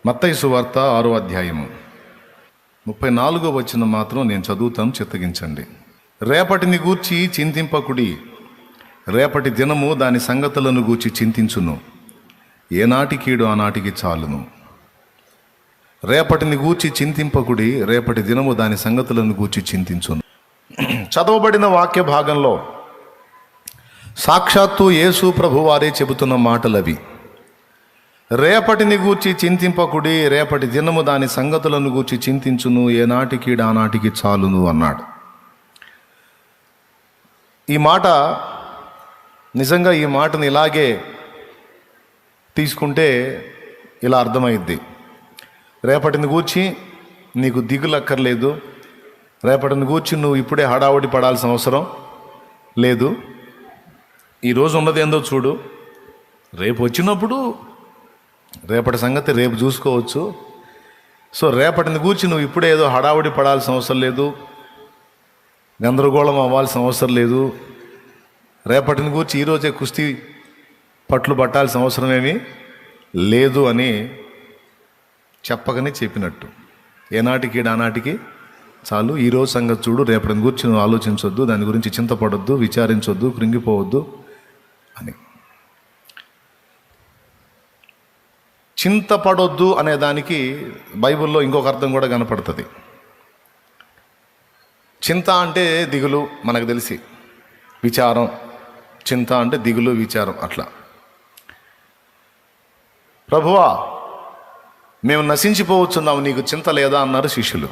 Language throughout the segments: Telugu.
మత్తయి సువార్త 6వ అధ్యాయము 34వ వచనం మాత్రం నేను చదువుతాను, చిత్తగించండి. రేపటిని గూర్చి చింతింపకుడి, రేపటి దినము దాని సంగతులను గూర్చి చింతించును, ఏనాటి కీడు ఆనాటికి చాలును. రేపటిని గూర్చి చింతింపకుడి, రేపటి దినము దాని సంగతులను గూర్చి చింతించును. చదవబడిన వాక్య భాగంలో సాక్షాత్తు యేసు ప్రభువారే చెబుతున్న మాటలవి. రేపటిని గూర్చి చింతింపకుడి, రేపటి దినము దాని సంగతులను గూర్చి చింతించును, ఏనాటికి ఆనాటికి చాలును అన్నాడు. ఈ మాట నిజంగా ఈ మాటను ఇలాగే తీసుకుంటే ఇలా అర్థమైద్ది. రేపటిని గూర్చి నీకు దిగులక్కర్లేదు, రేపటిని గూర్చి నువ్వు ఇప్పుడే హడావుడి పడాల్సిన అవసరం లేదు. ఈరోజు ఉన్నది ఏందో చూడు, రేపు వచ్చినప్పుడు రేపటి సంగతి రేపు చూసుకోవచ్చు. సో రేపటిని గూర్చి నువ్వు ఇప్పుడే ఏదో హడావుడి పడాల్సిన అవసరం లేదు, గందరగోళం అవ్వాల్సిన అవసరం లేదు. రేపటిని గూర్చి ఈరోజే కుస్తీ పట్లు పట్టాల్సిన అవసరం ఏమీ లేదు అని చెప్పకనే చెప్పినట్టు. ఏనాటికి ఆనాటికి చాలు, ఈరోజు సంగతి చూడు, రేపటిని గూర్చి నువ్వు ఆలోచించొద్దు, దాని గురించి చింతపడొద్దు, విచారించొద్దు, కృంగిపోవద్దు అని. చింతపడొద్దు అనే దానికి బైబిల్లో ఇంకొక అర్థం కూడా కనపడుతుంది. చింత అంటే దిగులు, మనకు తెలిసి విచారం. చింత అంటే దిగులు, విచారం. అట్లా ప్రభువా మేము నశించిపోవచ్చున్నాము, నీకు చింత లేదా అన్నారు శిష్యులు.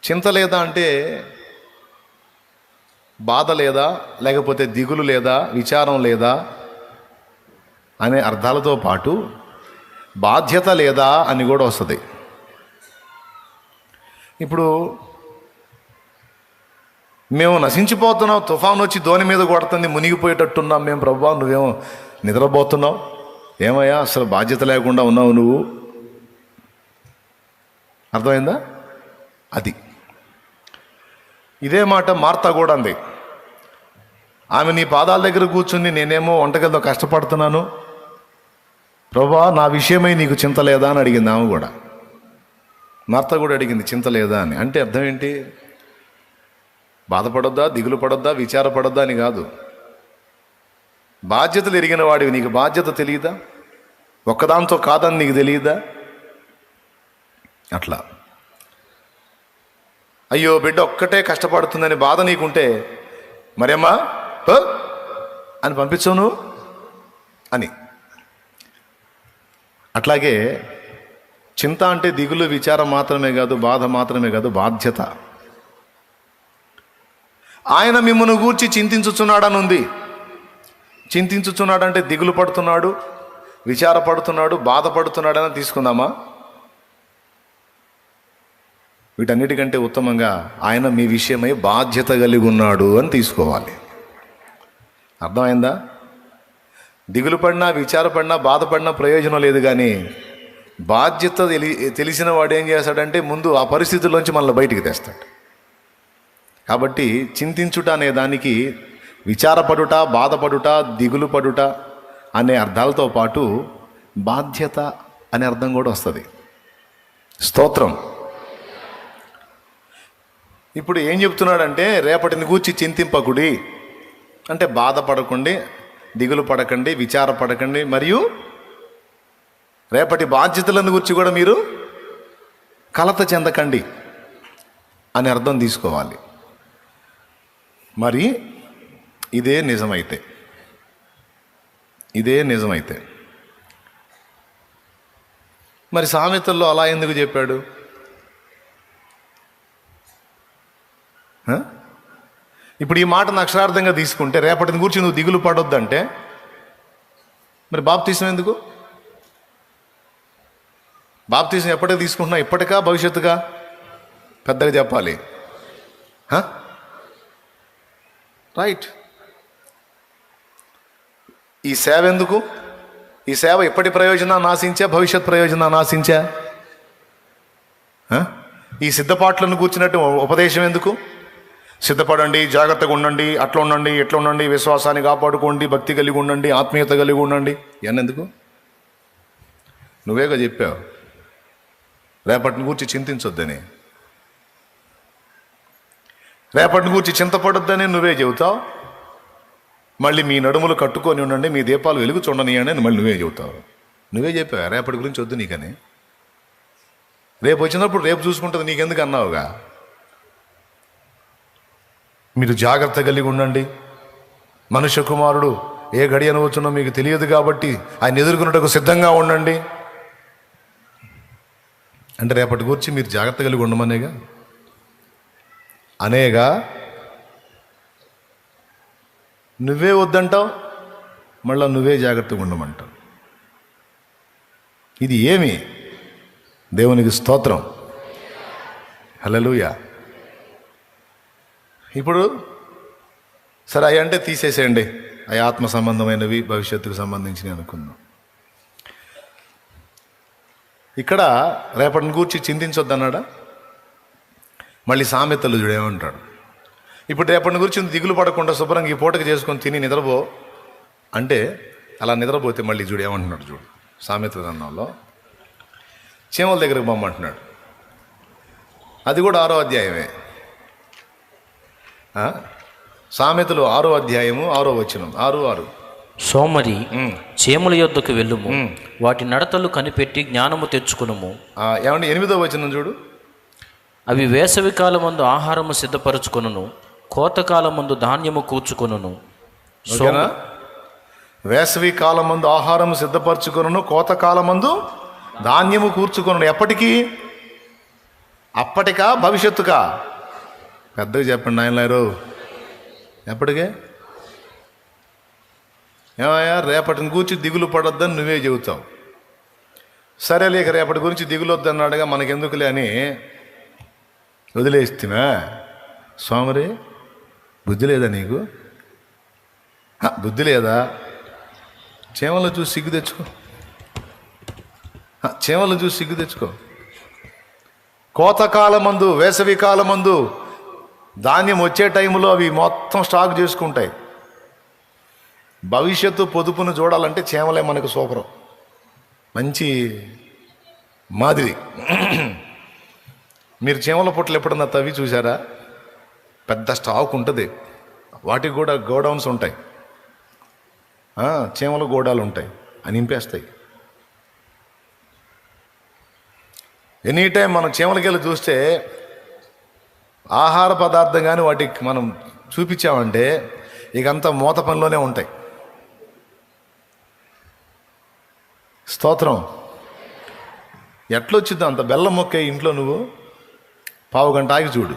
చింత లేదా అంటే బాధ లేదా, లేకపోతే దిగులు లేదా, విచారం లేదా అనే అర్థాలతో పాటు బాధ్యత లేదా అని కూడా వస్తుంది. ఇప్పుడు మేము నశించిపోతున్నాం, తుఫాను వచ్చి దోణి మీద కొడుతుంది, మునిగిపోయేటట్టున్నాం మేము. ప్రభువా నువ్వేమో నిద్రపోతున్నావు, ఏమయ్యా అసలు బాధ్యత లేకుండా ఉన్నావు నువ్వు. అర్థమైందా? అది ఇదే మాట మార్తా కూడా అంది. ఆమె నీ పాదాల దగ్గర కూర్చుని నేనేమో వంటగదిలో కష్టపడుతున్నాను, ప్రభువా నా విషయమై నీకు చింత లేదా అని అడిగింది. ఆమె కూడా, మార్త కూడా అడిగింది చింత లేదా అని. అంటే అర్థం ఏంటి? బాధపడొద్దా, దిగులు పడొద్దా, విచారపడొద్దా అని కాదు. బాధ్యతలు ఎరిగిన వాడివి, నీకు బాధ్యత తెలియదా? ఒక్కదాంతో కాదని నీకు తెలియదా? అట్లా అయ్యో బిడ్డ ఒక్కటే కష్టపడుతుందని బాధ నీకుంటే మరేమ్మా అని పంపించవు నువ్వు అని. అట్లాగే చింత అంటే దిగులు, విచారం మాత్రమే కాదు, బాధ మాత్రమే కాదు, బాధ్యత. ఆయన మిమ్మల్ని గూర్చి చింతించుచున్నాడని ఉంది. చింతించుచున్నాడంటే దిగులు పడుతున్నాడు, విచారపడుతున్నాడు, బాధపడుతున్నాడని తీసుకుందామా? వీటన్నిటికంటే ఉత్తమంగా ఆయన మీ విషయమై బాధ్యత కలిగి ఉన్నాడు అని తీసుకోవాలి. అర్థమైందా? దిగులు పడినా, విచారపడినా, బాధపడినా ప్రయోజనం లేదు. కానీ బాధ్యత తెలిసిన వాడు ఏం చేస్తాడంటే ముందు ఆ పరిస్థితుల్లోంచి మనల్ని బయటికి తెస్తాడు. కాబట్టి చింతించుట అనే దానికి విచారపడుట, బాధపడుట, దిగులు పడుట అనే అర్థాలతో పాటు బాధ్యత అనే అర్థం కూడా వస్తుంది. స్తోత్రం. ఇప్పుడు ఏం చెప్తున్నాడంటే రేపటిని గూర్చి చింతింపకుడి అంటే బాధపడకండి, దిగులు పడకండి, విచారపడకండి, మరియు రేపటి బాధ్యతలను గురించి కూడా మీరు కలత చెందకండి అని అర్థం తీసుకోవాలి. మరి ఇదే నిజమైతే మరి సామెతల్లో అలా ఎందుకు చెప్పాడు? ఇప్పుడు ఈ మాటను అక్షరార్థంగా తీసుకుంటే రేపటిని గురించి నువ్వు దిగులు పడొద్దంటే మరి బాప్తీసం ఎందుకు? బాప్తీసం ఎప్పటికి తీసుకుంటున్నా? ఇప్పటికా భవిష్యత్తుగా? పెద్దగా చెప్పాలి. రైట్. ఈ సేవ ఎందుకు? ఈ సేవ ఇప్పటి ప్రయోజనాన్ని ఆశించా, భవిష్యత్ ప్రయోజనాన్ని ఆశించా? ఈ సిద్ధపాట్లను కూర్చున్నట్టు ఉపదేశం ఎందుకు? సిద్ధపడండి, జాగ్రత్తగా ఉండండి, అట్లా ఉండండి, ఎట్లా ఉండండి, విశ్వాసాన్ని కాపాడుకోండి, భక్తి కలిగి ఉండండి, ఆత్మీయత కలిగి ఉండండి. ఇవన్నీ ఎందుకు? నువ్వేగా చెప్పావు రేపటిని గురించి చింతించొద్దని, రేపటిని గురించి చింతపడొద్దని నువ్వే చెబుతావు. మళ్ళీ మీ నడుములు కట్టుకొని ఉండండి, మీ దీపాలు వెలుగు చూడనియండి అని మళ్ళీ నువ్వే చెబుతావు. నువ్వే చెప్పావు రేపటి గురించి వద్దు నీకని. రేపు వచ్చినప్పుడు రేపు చూసుకుంటుంది నీకెందుకు అన్నావుగా. మీరు జాగ్రత్త కలిగి ఉండండి, మనుష్య కుమారుడు ఏ గడియ వచ్చునో మీకు తెలియదు కాబట్టి ఆయన ఎదుర్కొన్నట్టుకు సిద్ధంగా ఉండండి అంటే రేపటి గురించి మీరు జాగ్రత్త కలిగి ఉండమనేగా, అనేగా. నువ్వే వద్దంటావు, మళ్ళీ నువ్వే జాగ్రత్తగా ఉండమంటావు. ఇది ఏమి? దేవునికి స్తోత్రం, హల్లెలూయా. ఇప్పుడు సరే అవి అంటే తీసేసేయండి, అవి ఆత్మ సంబంధమైనవి, భవిష్యత్తుకు సంబంధించినవి అనుకుందాం. ఇక్కడ రేపటిని గూర్చి చింతించొద్దన్నాడా? మళ్ళీ సామెతలు చూడేమంటాడు, ఇప్పుడు రేపటిని గురించి దిగులు పడకుండా శుభ్రంగా ఈ పూటకి చేసుకొని తిని నిద్రపో అంటే, అలా నిద్రపోతే మళ్ళీ చూడు ఏమంటున్నాడు చూడు. సామెతల గ్రంథంలో చీమల దగ్గరకు పొమ్మంటున్నాడు. అది కూడా 6వ అధ్యాయమే. సామెతలు 6వ అధ్యాయము 6వ వచనం 6:6. సోమరి చీమల యొద్దకు వెళ్ళుము, వాటి నడతలు కనిపెట్టి జ్ఞానము తెచ్చుకునుము. ఏమంటే 8వ వచనం చూడు. అవి వేసవి కాలమందు ఆహారము సిద్ధపరచుకొనును, కోతకాలమందు ధాన్యము కూర్చుకొనును. వేసవి కాలమందు ఆహారము సిద్ధపరచుకొనును, కోతకాలమందు ధాన్యము కూర్చుకొనును. ఎప్పటికీ? అప్పటికా భవిష్యత్తుకా? పెద్దగా చెప్పండి నాయనలారు. ఎప్పటికే? ఏమయ్యా రేపటిని గురించి దిగులు పడొద్దని నువ్వే చెబుతావు. సరే లేక రేపటి గురించి దిగులు వద్దన్నాడుగా మనకెందుకులే అని వదిలేస్తున్నా. స్వామిరే బుద్ధి లేదా నీకు? బుద్ధి లేదా? చేమలు చూసి సిగ్గు తెచ్చుకో, చేమలు చూసి సిగ్గు తెచ్చుకో. కోతకాలమందు, వేసవి కాలమందు ధాన్యం వచ్చే టైంలో అవి మొత్తం స్టాక్ చేసుకుంటాయి. భవిష్యత్తు పొదుపును చూడాలంటే చేమలే మనకు సూపరం, మంచి మాదిరి. మీరు చేమల పుట్టలు ఎప్పుడన్నా తవ్వి చూసారా? పెద్ద స్టాక్ ఉంటుంది, వాటికి కూడా గోడౌన్స్ ఉంటాయి, చేమల గోడాలు ఉంటాయి, అని నింపేస్తాయి. ఎనీ టైం మనం చేమలకెళ్ళి చూస్తే ఆహార పదార్థం కానీ వాటికి మనం చూపించామంటే ఇక అంతా మూత పనిలోనే ఉంటాయి. స్తోత్రం. ఎట్లొచ్చిందో అంత బెల్లం మొక్క ఇంట్లో నువ్వు 1/2 గంట ఆగి చూడు,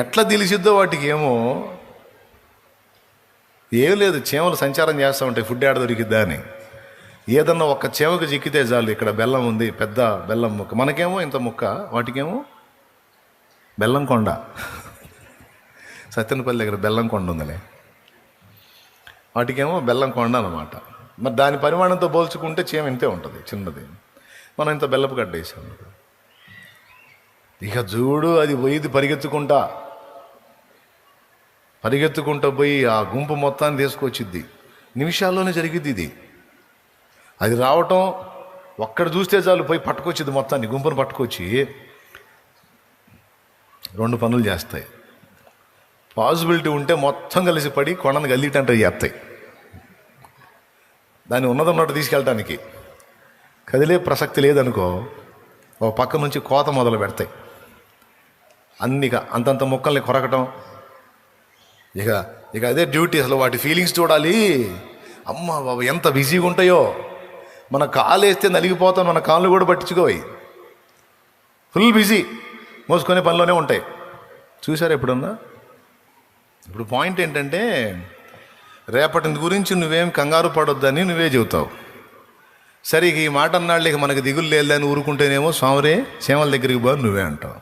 ఎట్లా తెలిసిద్దో వాటికి. ఏమో ఏం లేదు, చేమలు సంచారం చేస్తూ ఉంటాయి, ఫుడ్ ఏడ దొరికిద్దా అని. ఏదన్నా ఒక్క చేమకు చిక్కితే చాలు, ఇక్కడ బెల్లం ఉంది, పెద్ద బెల్లం ముక్క. మనకేమో ఇంత ముక్క, వాటికేమో బెల్లం కొండ. సత్యనపల్లి దగ్గర బెల్లం కొండ ఉందలే, వాటికేమో బెల్లం కొండ అన్నమాట. మరి దాని పరిమాణంతో పోల్చుకుంటే చీమ ఇంతే ఉంటుంది, చిన్నది. మనం ఇంత బెల్లపు గడ్డ వేసాం. ఇక చూడు, అది పోయిది పరిగెత్తుకుంటూ పోయి ఆ గుంపు మొత్తాన్ని తీసుకొచ్చిద్ది. నిమిషాల్లోనే జరిగిద్ది ఇది. అది రావటం ఒక్కడ చూస్తే చాలు, పోయి పట్టుకొచ్చిద్ది మొత్తాన్ని, గుంపును పట్టుకొచ్చి 2 పనులు చేస్తాయి. పాసిబిలిటీ ఉంటే మొత్తం కలిసి పడి కొండను గల్లీటంటే చేస్తాయి. దాన్ని ఉన్నదన్నట్టు తీసుకెళ్ళటానికి. కదిలే ప్రసక్తి లేదనుకో, ఒక పక్క నుంచి కోత మొదలు పెడతాయి. అన్నిగా అంతంత ముక్కల్ని కొరకటం. ఇక అదే డ్యూటీ. అసలు వాటి ఫీలింగ్స్ చూడాలి. అమ్మ బాబు ఎంత బిజీగా ఉంటాయో. మన కాలు వేస్తే నలిగిపోతాం, మన కాళ్ళు కూడా పట్టించుకోవాలి. ఫుల్ బిజీ, మోసుకునే పనిలోనే ఉంటాయి. చూసారు ఎప్పుడన్నా? ఇప్పుడు పాయింట్ ఏంటంటే, రేపటి గురించి నువ్వేం కంగారు పడొద్దని నువ్వే చెబుతావు. సరే ఇక ఈ మాట అన్నాళ్ళు ఇక మనకు దిగులు లేదని ఊరుకుంటేనేమో స్వామిరే చేమల దగ్గరికి పోని నువ్వే అంటావు.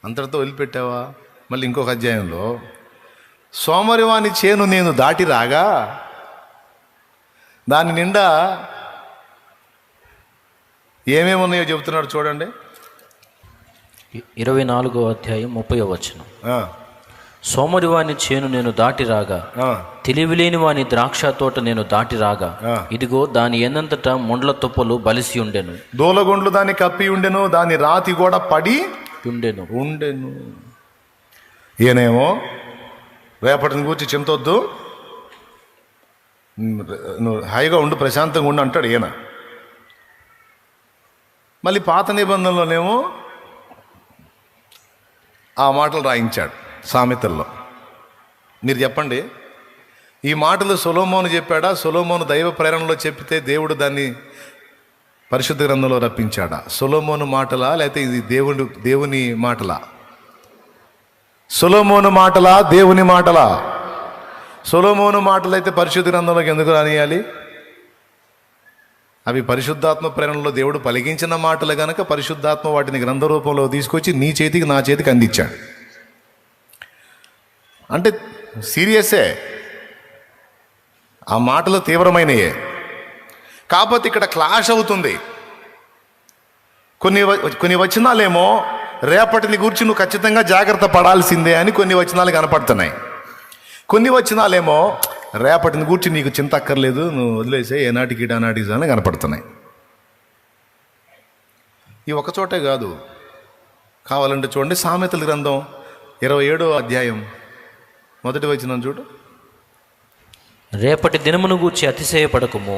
అంతటితో వదిలిపెట్టావా? మళ్ళీ ఇంకొక అధ్యాయంలో, సోమరివాని చేను నేను దాటి రాగా దాని నిండా ఏమేమి ఉన్నాయో చెబుతున్నాడు చూడండి. 24వ అధ్యాయం 30వ వచనం. సోమరివాని చేను నేను దాటి రాగా, ఆ, తెలివిలేని వాని ద్రాక్ష తోట నేను దాటి రాగా, ఆ. ఇదిగో దాని ఎన్నంతటా ముండ్ల తుప్పలు బలిసి ఉండెను దూలగొండ్లు దాన్ని కప్పి ఉండెను, దాని రాతి కూడా పడి ఉండెను. ఉండెను. ఈయనేమో రేపటిని గురించి చింతొద్దు, నువ్వు హాయిగా ఉండు, ప్రశాంతంగా ఉండు అంటాడు ఈయన. మళ్ళీ పాత నిబంధనలోనేమో ఆ మాటలు రాయించాడు సామెతల్లో. మీరు చెప్పండి, ఈ మాటలు సొలొమోను చెప్పాడా? సొలొమోను దైవ ప్రేరణలో చెప్పితే దేవుడు దాన్ని పరిశుద్ధ గ్రంథంలో రప్పించాడా? సొలొమోను మాటలా లేకపోతే ఇది దేవుని మాటలా? సొలొమోను మాటలా దేవుని మాటలా? సొలొమోను మాటలు అయితే పరిశుద్ధ గ్రంథంలోకి ఎందుకు రానియాలి? అవి పరిశుద్ధాత్మ ప్రేరణలో దేవుడు పలికించిన మాటలు గనక పరిశుద్ధాత్మ వాటిని గ్రంథ రూపంలో తీసుకొచ్చి నీ చేతికి నా చేతికి అందించాడు. అంటే సీరియసే, ఆ మాటలు తీవ్రమైనయే. కాకపోతే ఇక్కడ క్లాష్ అవుతుంది. కొన్ని వచనాలేమో రేపటిని గురించి నువ్వు ఖచ్చితంగా జాగ్రత్త పడాల్సిందే అని కొన్ని వచనాలు కనపడుతున్నాయి. కొన్ని వచనాలేమో రేపటిని గురించి నీకు చింత అక్కర్లేదు, నువ్వు వదిలేసే, ఏనాటికి ఈనాటికి అని కనపడుతున్నాయి. ఈ ఒకచోటే కాదు, కావాలంటే చూడండి సామెతల గ్రంథం 27వ అధ్యాయం 1వ వచనం చూడు. రేపటి దినమును గూర్చి అతిశయపడకము,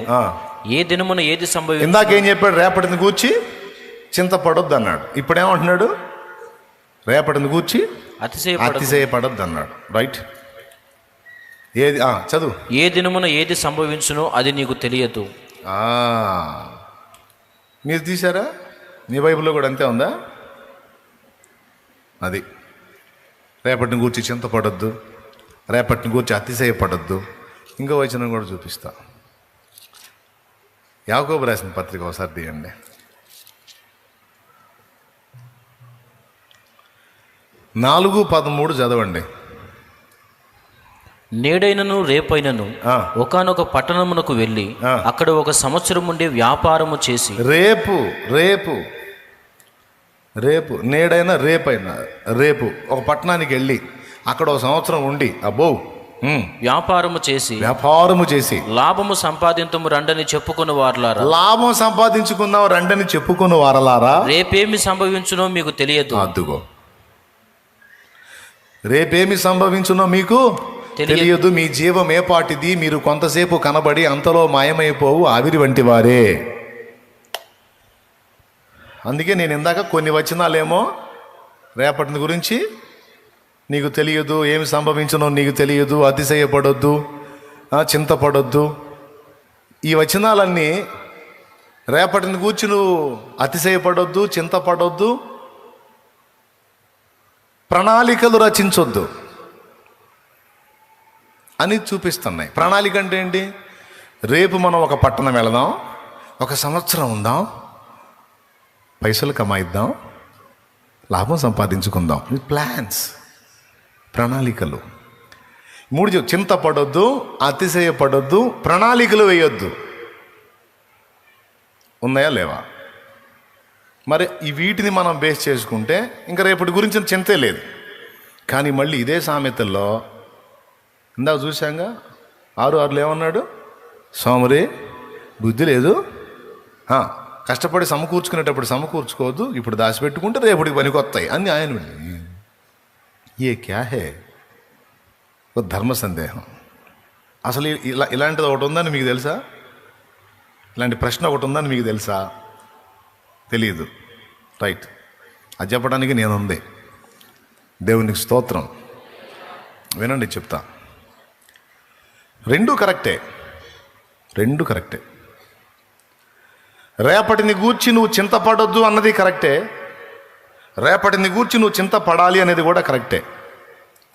ఏ దినమున ఏది సంభవించు. ఇందాకేం చెప్పాడు? రేపటిని గూర్చి చింతపడొద్దు అన్నాడు. ఇప్పుడేమంటున్నాడు? రేపటిని గూర్చి అతిశయపడొద్దు అన్నాడు. రైట్. ఏది చదువు. ఏ దినమున ఏది సంభవించునో అది నీకు తెలియదు. మీరు తీశారా? నీ బైబిల్లో కూడా అంతే ఉందా? అది రేపటిని గూర్చి చింతపడొద్దు, రేపటిని గూర్చి అతిశయపడొద్దు. ఇంకో వచనం కూడా చూపిస్తా. యాకోబు రాసిన పత్రిక ఒకసారి తీయండి. 4:13 చదవండి. నేడైనను రేపైనను ఒకానొక పట్టణమునకు వెళ్ళి అక్కడ 1 సంవత్సరం ఉండి వ్యాపారము చేసి. రేపు రేపు రేపు నేడైనా రేపైనా రేపు ఒక పట్టణానికి వెళ్ళి అక్కడ 1 సంవత్సరం ఉండి వ్యాపారము చేసి లాభము సంపాదించము రండని చెప్పుకుని వారలారా. లాభం సంపాదించుకుందాం రండని చెప్పుకుని వారలారా. రేపేమి సంభవించునో మీకు తెలియదు. అద్దుగో, రేపేమి సంభవించునో మీకు తెలియదు. మీ జీవం ఏపాటిది, మీరు కొంతసేపు కనబడి అంతలో మాయమైపోవు ఆవిరి వంటి వారే. అందుకే నేను ఇందాక కొన్ని వచనాలేమో రేపటిని గురించి నీకు తెలియదు, ఏమి సంభవించునో నీకు తెలియదు, అతిశయపడొద్దు, చింతపడొద్దు. ఈ వచనాలన్నీ రేపటిని గూర్చి నువ్వు అతిశయపడొద్దు, చింతపడొద్దు, ప్రణాళికలు రచించొద్దు అని చూపిస్తున్నాయి. ప్రణాళిక అంటే ఏంటి? రేపు మనం ఒక పట్టణం వెళదాం, 1 సంవత్సరం ఉందాం, పైసలు కమాయిద్దాం, లాభం సంపాదించుకుందాం. ప్లాన్స్, ప్రణాళికలు. 3 చింతపడొద్దు, అతిశయపడొద్దు, ప్రణాళికలు వేయొద్దు. ఉన్నాయా లేవా? మరి ఈ వీటిని మనం బేస్ చేసుకుంటే ఇంకా రేపటి గురించి చింతే లేదు. కానీ మళ్ళీ ఇదే సామెతల్లో ఇందాక చూశాంగా 6:6 ఏమన్నాడు? సోమరి బుద్ధి లేదు, కష్టపడి సమకూర్చుకునేటప్పుడు సమకూర్చుకోవద్దు, ఇప్పుడు దాచిపెట్టుకుంటే రేపటికి పనికొస్తాయి అని ఆయన. ఏ క్యా హే? ఒక ధర్మ సందేహం. అసలు ఇలాంటిది ఒకటి ఉందని మీకు తెలుసా? ఇలాంటి ప్రశ్న ఒకటి ఉందని మీకు తెలుసా? తెలియదు. రైట్. అది చెప్పడానికి నేనుంది. దేవునికి స్తోత్రం. వినండి, చెప్తా. రెండు కరెక్టే. రేపటిని గూర్చి నువ్వు చింతపడొద్దు అన్నది కరెక్టే, రేపటిని గూర్చి నువ్వు చింతపడాలి అనేది కూడా కరెక్టే.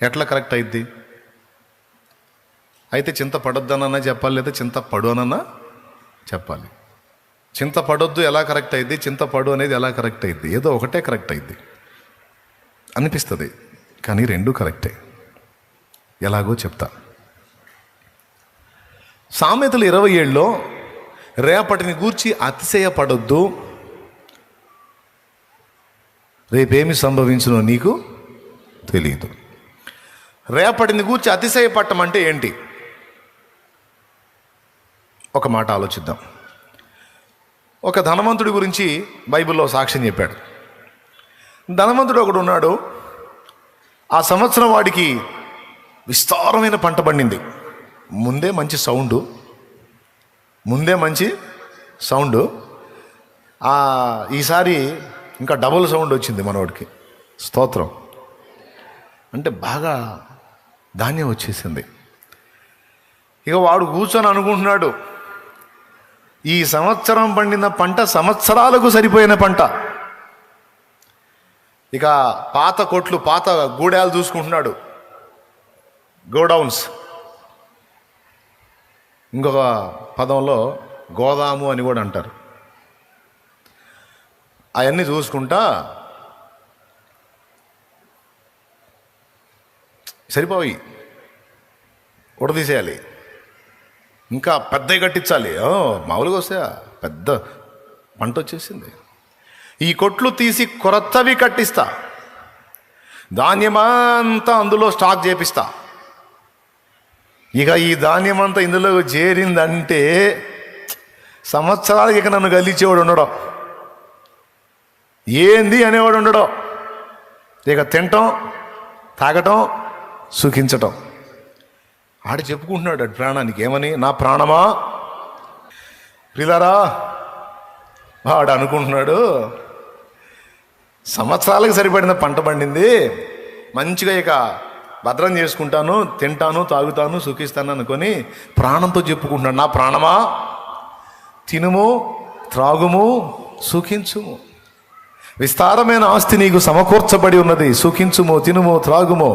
ఎట్లా కరెక్ట్ అయింది? అయితే చింతపడొద్దనన్నా చెప్పాలి, లేదా చింతపడు అనన్నా చెప్పాలి. చింతపడొద్దు ఎలా కరెక్ట్ అయింది, చింతపడు అనేది ఎలా కరెక్ట్ అయింది? ఏదో ఒకటే కరెక్ట్ అయింది అనిపిస్తుంది, కానీ రెండు కరెక్టే. ఎలాగో చెప్తా. సామెతలు 27లో రేపటిని గూర్చి అతిశయపడొద్దు, రేపేమి సంభవించునో నీకు తెలియదు. రేపటిని గూర్చి అతిశయపడటం అంటే ఏంటి? ఒక మాట ఆలోచిద్దాం. ఒక ధనవంతుడి గురించి బైబిల్లో సాక్ష్యం చెప్పాడు. ధనవంతుడు ఒకడు ఉన్నాడు. ఆ సంవత్సరం వాడికి విస్తారమైన పంట పండింది. ముందే మంచి సౌండు. ఈసారి ఇంకా డబుల్ సౌండ్ వచ్చింది మనవాడికి. స్తోత్రం. అంటే బాగా ధాన్యం వచ్చేసింది. ఇక వాడు కూర్చొని అనుకుంటున్నాడు, ఈ సంవత్సరం పండిన పంట సంవత్సరాలకు సరిపోయిన పంట. ఇక పాత కొట్లు, పాత గూడాలు చూసుకుంటున్నాడు, గోడౌన్స్. ఇంకొక పదంలో గోదాము అని కూడా అంటారు. అవన్నీ చూసుకుంటా సరిపోయి ఉడదీసేయాలి, ఇంకా పెద్దవి కట్టించాలి. మామూలుగా వస్తే పెద్ద పంట వచ్చేసింది. ఈ కొట్లు తీసి కొత్తవి కట్టిస్తా, ధాన్యమంతా అందులో స్టాక్ చేపిస్తా. ఇక ఈ ధాన్యమంతా ఇందులో చేరిందంటే సంవత్సరాలకి ఇక నన్ను గలిచేవాడు ఉండడం, ఏంది అనేవాడు ఉండడం. ఇక తినటం, తాగటం, సుఖించటం. ఆడు చెప్పుకుంటున్నాడు అటు ప్రాణానికి ఏమని, నా ప్రాణమా. ప్రియులారా, వాడు అనుకుంటున్నాడు సంవత్సరాలకు సరిపడిన పంట పండింది, మంచిగా ఇక భద్రం చేసుకుంటాను, తింటాను, తాగుతాను, సుఖిస్తాను అనుకొని ప్రాణంతో చెప్పుకుంటున్నాడు, నా ప్రాణమా తినుము, త్రాగుము, సుఖించుము. విస్తారమైన ఆస్తి నీకు సమకూర్చబడి ఉన్నది, సుఖించుము, తినుము, త్రాగుము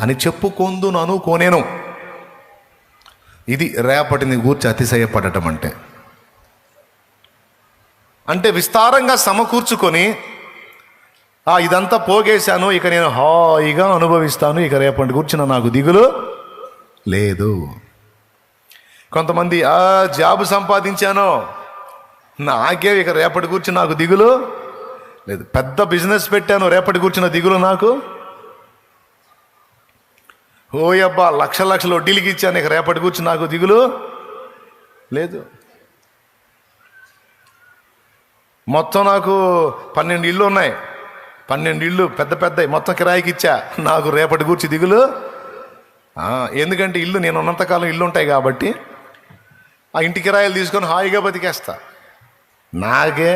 అని చెప్పుకొందునను కోనేను. ఇది రేపటిని గూర్చి అతిశయపడటం అంటే. అంటే విస్తారంగా సమకూర్చుకొని ఇదంతా పోగేశాను, ఇక నేను హాయిగా అనుభవిస్తాను, ఇక రేపటి కూర్చున్న నాకు దిగులు లేదు. కొంతమంది జాబ్ సంపాదించాను, నాకే ఇక రేపటి కూర్చుని నాకు దిగులు లేదు. పెద్ద బిజినెస్ పెట్టాను, రేపటి కూర్చున్న దిగులు నాకు. ఓయబ్బా, లక్షల వడ్డీలకి ఇచ్చాను, ఇక రేపటి కూర్చుని నాకు దిగులు లేదు. మొత్తం నాకు 12 ఇళ్ళు ఉన్నాయి, 12 ఇళ్ళు పెద్దవి మొత్తం కిరాయికి ఇచ్చా, నాకు రేపటి కూర్చి దిగులు. ఎందుకంటే ఇల్లు నేను ఉన్నంతకాలం ఇల్లు ఉంటాయి కాబట్టి ఆ ఇంటి కిరాయిలు తీసుకొని హాయిగా బతికేస్తా. నాకే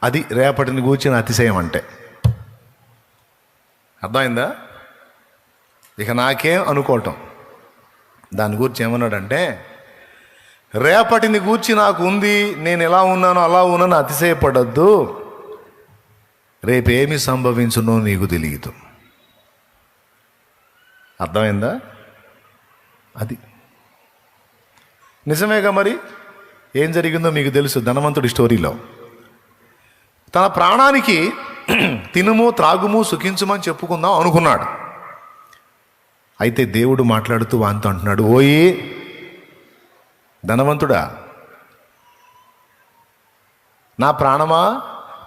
అది రేపటిని కూర్చిన అతిశయం అంటే. అర్థమైందా? ఇక నాకేం అనుకోవటం. దాని గురించి ఏమన్నాడంటే, రేపటిని గూర్చి నాకు ఉంది, నేను ఎలా ఉన్నానో అలా ఉన్నాను అతిశయపడద్దు, రేపేమి సంభవించునో నీకు తెలియదు. అర్థమైందా? అది నిజమేగా. మరి ఏం జరిగిందో మీకు తెలుసు. ధనవంతుడి స్టోరీలో తన ప్రాణానికి తినుము, త్రాగుము, సుఖించుమని చెప్పుకుందాం అనుకున్నాడు. అయితే దేవుడు మాట్లాడుతూ వాంతో అంటున్నాడు, ఓయి ధనవంతుడా, నా ప్రాణమా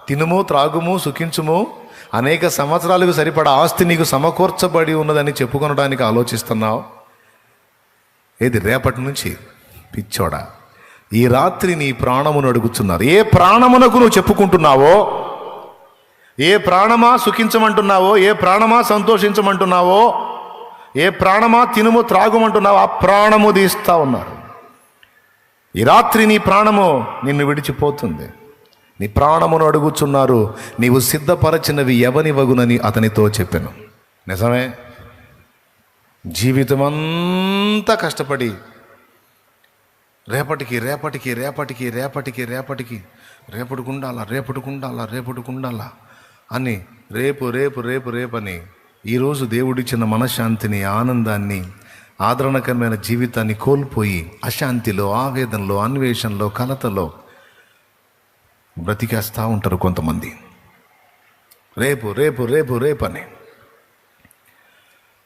తినుము, త్రాగుము, సుఖించుము, అనేక సంవత్సరాలకు సరిపడా ఆస్తి నీకు సమకూర్చబడి ఉన్నదని చెప్పుకొనడానికి ఆలోచిస్తున్నావు. ఏది రేపటి నుంచి? పిచ్చోడా, ఈ రాత్రి నీ ప్రాణమును అడుగుతున్నారు. ఏ ప్రాణమునకు నువ్వు చెప్పుకుంటున్నావో, ఏ ప్రాణమా సుఖించమంటున్నావో, ఏ ప్రాణమా సంతోషించమంటున్నావో, ఏ ప్రాణమా తినుము త్రాగుమంటున్నావో ఆ ప్రాణము తీస్తా ఉన్నారు. ఈ రాత్రి నీ ప్రాణము నిన్ను విడిచిపోతుంది. నీ ప్రాణమును అడుగుచున్నారు, నీవు సిద్ధపరచినవి ఎవనివగునని అతనితో చెప్పాను. నిజమే. జీవితమంతా కష్టపడి రేపటికి రేపటికి రేపటికి రేపటికి రేపటికి రేపటికుండాలా అని రేపు రేపు రేపు రేపని ఈరోజు దేవుడిచ్చిన మనశ్శాంతిని, ఆనందాన్ని, ఆదరణకరమైన జీవితాన్ని కోల్పోయి అశాంతిలో, ఆవేదనలో, అన్వేషణలో, కలతలో బ్రతికేస్తూ ఉంటారు కొంతమంది. రేపు రేపు రేపు రేపని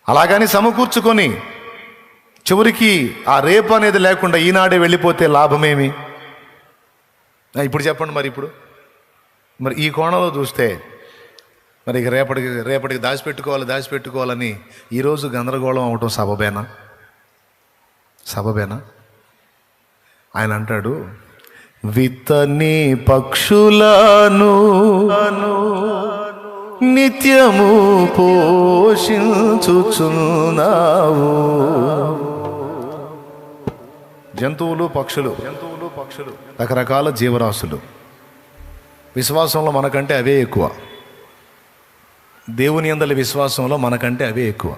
అలాగని సమకూర్చుకొని చివరికి ఆ రేపు అనేది లేకుండా ఈనాడే వెళ్ళిపోతే లాభమేమి? ఇప్పుడు చెప్పండి. మరి ఈ కోణంలో చూస్తే మరి ఇక రేపటికి దాచిపెట్టుకోవాలని ఈరోజు గందరగోళం అవటం సబబేనా? ఆయన అంటాడు, విత్తని పక్షులను నిత్యము పోషించుచున్నావు. జంతువులు పక్షులు రకరకాల జీవరాశులు, విశ్వాసంలో మనకంటే అవే ఎక్కువ. దేవుని యందలి విశ్వాసంలో మనకంటే అవే ఎక్కువ.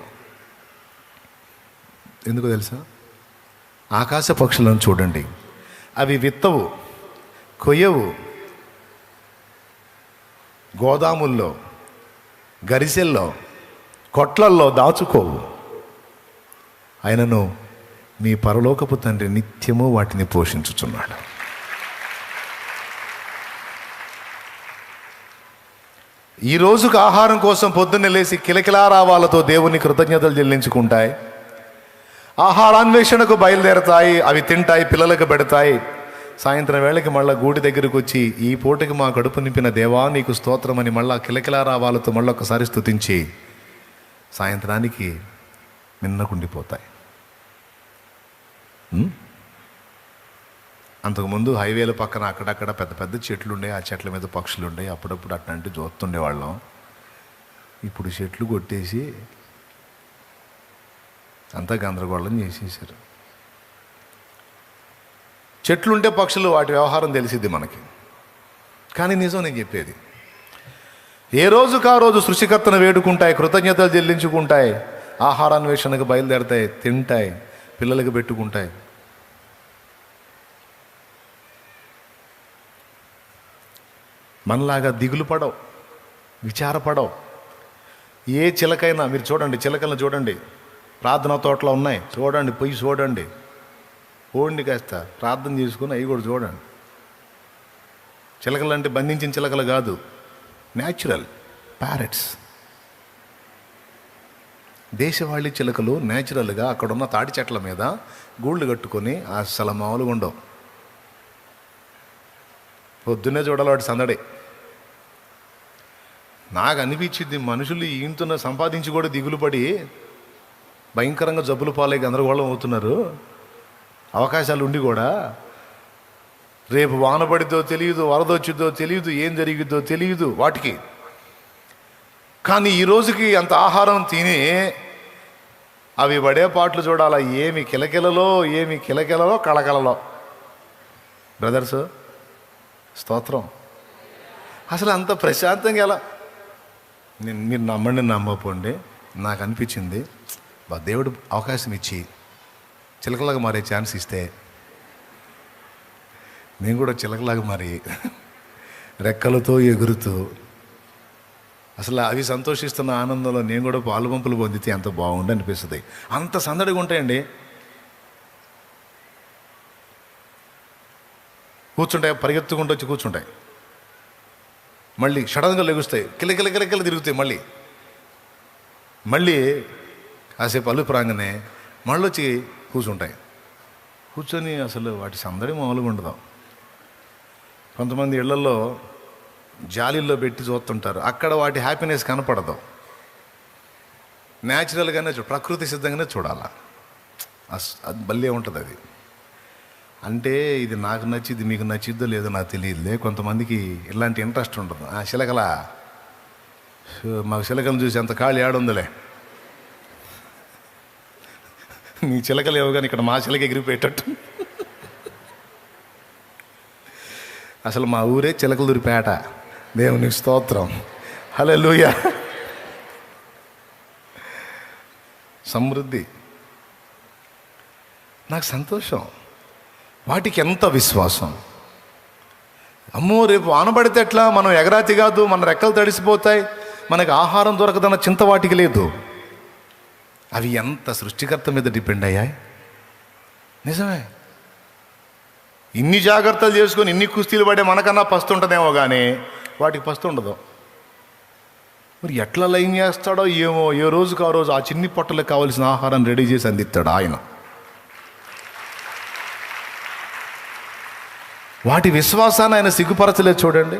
ఎందుకు తెలుసా? ఆకాశ పక్షులను చూడండి, అవి విత్తవు, కొయ్యవు, గోదాముల్లో, గరిసెల్లో, కొట్లల్లో దాచుకోవు. ఆయనను మీ పరలోకపు తండ్రి నిత్యము వాటిని పోషించుచున్నాడు. ఈ రోజుకు ఆహారం కోసం పొద్దున్నే లేచి కిలకిలారావాలతో దేవుని కృతజ్ఞతలు చెల్లించుకుంటాయి. ఆహారాన్వేషణకు బయలుదేరతాయి, అవి తింటాయి, పిల్లలకు పెడతాయి. సాయంత్రం వేళకి మళ్ళీ గూడి దగ్గరకు వచ్చి, ఈ పూటకి మా కడుపు నింపిన దేవా నీకు స్తోత్రమని మళ్ళా కిలకిలారావాలతో మళ్ళీ ఒకసారి స్తుతించి సాయంత్రానికి మిన్నకుండిపోతాయి. అంతకుముందు హైవేల పక్కన అక్కడక్కడ పెద్ద పెద్ద చెట్లు ఉండే, ఆ చెట్ల మీద పక్షులు ఉండే, అప్పుడప్పుడు అట్లాంటి చూస్తుండేవాళ్ళం. ఇప్పుడు చెట్లు కొట్టేసి అంతా గందరగోళం చేసేసారు. చెట్లుంటే పక్షులు వాటి వ్యవహారం తెలిసిద్ది మనకి. కానీ నిజం నేను చెప్పేది, ఏ రోజుకు ఆ రోజు సృష్టికర్తను వేడుకుంటాయి, కృతజ్ఞతలు చెల్లించుకుంటాయి, ఆహారాన్వేషణకు బయలుదేరతాయి, తింటాయి, పిల్లలకు పెట్టుకుంటాయి. మనలాగా దిగులు పడవు, విచారపడవు. ఏ చిలకైనా మీరు చూడండి, చిలకలను చూడండి, ప్రార్థనా తోటలో ఉన్నాయి, చూడండి, పొయ్యి చూడండి, ఓడిని కాస్త ప్రార్థన చేసుకుని అవి కూడా చూడండి. చిలకలు అంటే బంధించిన చిలకలు కాదు, న్యాచురల్ ప్యారెట్స్. దేశవాళీ చిలకలు న్యాచురల్గా అక్కడున్న తాటి చెట్ల మీద గూళ్ళు కట్టుకొని అసలు మామూలుగా ఉండవు. పొద్దున్నే చూడాలి వాటి సందడి. నాకు అనిపించింది, మనుషులు ఈయంతో సంపాదించి కూడా దిగులు పడి భయంకరంగా జబ్బులు పాలై గందరగోళం అవుతున్నారు. అవకాశాలు ఉండి కూడా రేపు వాన పడిద్దో తెలియదు, వరద వచ్చిద్దో తెలియదు, ఏం జరిగిద్దో తెలియదు వాటికి. కానీ ఈ రోజుకి అంత ఆహారం తిని అవి పడే పాటలు చూడాలా, ఏమి కిలకిలలో కళకళలో. బ్రదర్స్ స్తోత్రం. అసలు అంత ప్రశాంతంగా ఎలా, మీరు నమ్మండి నమ్మపోండి, నాకు అనిపించింది, దేవుడు అవకాశం ఇచ్చి చిలకలాగా మారే ఛాన్స్ ఇస్తే నేను కూడా చిలకలాగా మారి రెక్కలతో ఎగురుతూ అసలు అవి సంతోషిస్తున్న ఆనందంలో నేను కూడా పాలుబంపులు పొందితే ఎంత బాగుండి అనిపిస్తుంది. అంత సందడిగా ఉంటాయండి. కూర్చుంటాయి, పరిగెత్తుకుంటూ వచ్చి కూర్చుంటాయి, మళ్ళీ సడన్గా లెగుస్తాయి, కిలకిల తిరుగుతాయి, మళ్ళీ కాసేపు అల్లు ప్రాంగనే మళ్ళీ వచ్చి కూర్చొని అసలు వాటి సందడి మామూలుగా ఉండదు. కొంతమంది ఇళ్లలో జాలీల్లో పెట్టి చూస్తుంటారు, అక్కడ వాటి హ్యాపీనెస్ కనపడదు. న్యాచురల్గానే ప్రకృతి సిద్ధంగానే చూడాల. అది భలే ఉంటుంది. అది అంటే ఇది నాకు నచ్చిద్ది, మీకు నచ్చిద్దో లేదో నాకు తెలియదులే. కొంతమందికి ఇలాంటి ఇంట్రెస్ట్ ఉంటుంది. చిలకల మాకు చిలకలను చూసి అంత ఖాళీ ఆడుందిలే, నీ చిలకలు ఏవో కానీ ఇక్కడ మా చిలక ఎగిరిపోయేటట్టు. అసలు మా ఊరే చిలకలూరిపేట. దేవునికి స్తోత్రం, హల్లెలూయా. సమృద్ధి, నాకు సంతోషం. వాటికి ఎంత విశ్వాసం. అమ్మో రేపు ఆనబడితే ఎట్లా, మనం ఎగరాతి కాదు, మన రెక్కలు తడిసిపోతాయి, మనకు ఆహారం దొరకదన్న చింత వాటికి లేదు. అవి ఎంత సృష్టికర్త మీద డిపెండ్ అయ్యాయి. నిజమే, ఇన్ని జాగ్రత్తలు చేసుకొని ఇన్ని కుస్తీలు పడే మనకన్నా పస్తు ఉంటుందేమో కానీ వాటికి పస్తు ఉండదు. మరి ఎట్లా లైన్ చేస్తాడో ఏమో, ఏ రోజుకు ఆ రోజు ఆ చిన్ని పొట్టలకు కావాల్సిన ఆహారం రెడీ చేసి అందిస్తాడు ఆయన. వాటి విశ్వాసాన్ని ఆయన సిగ్గుపరచలేదు. చూడండి,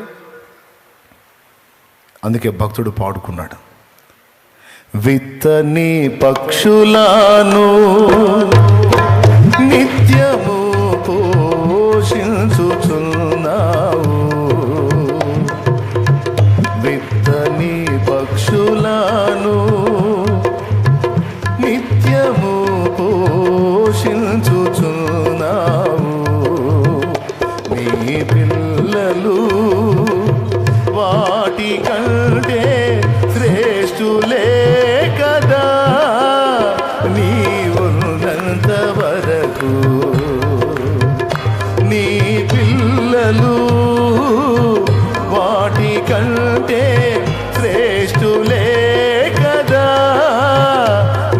అందుకే భక్తుడు పాడుకున్నాడు, విత్తని పక్షులను నిత్యము పోషించుచున్నావు, విత్తని పక్షులను నిత్యము పోషించుచున్నావు, నీ పిల్లలు వాటి కంటే శ్రేష్ఠులే కదా, నీవున్నంత వరకు నీ పిల్లలు వాటి కంటే శ్రేష్ఠులే కదా,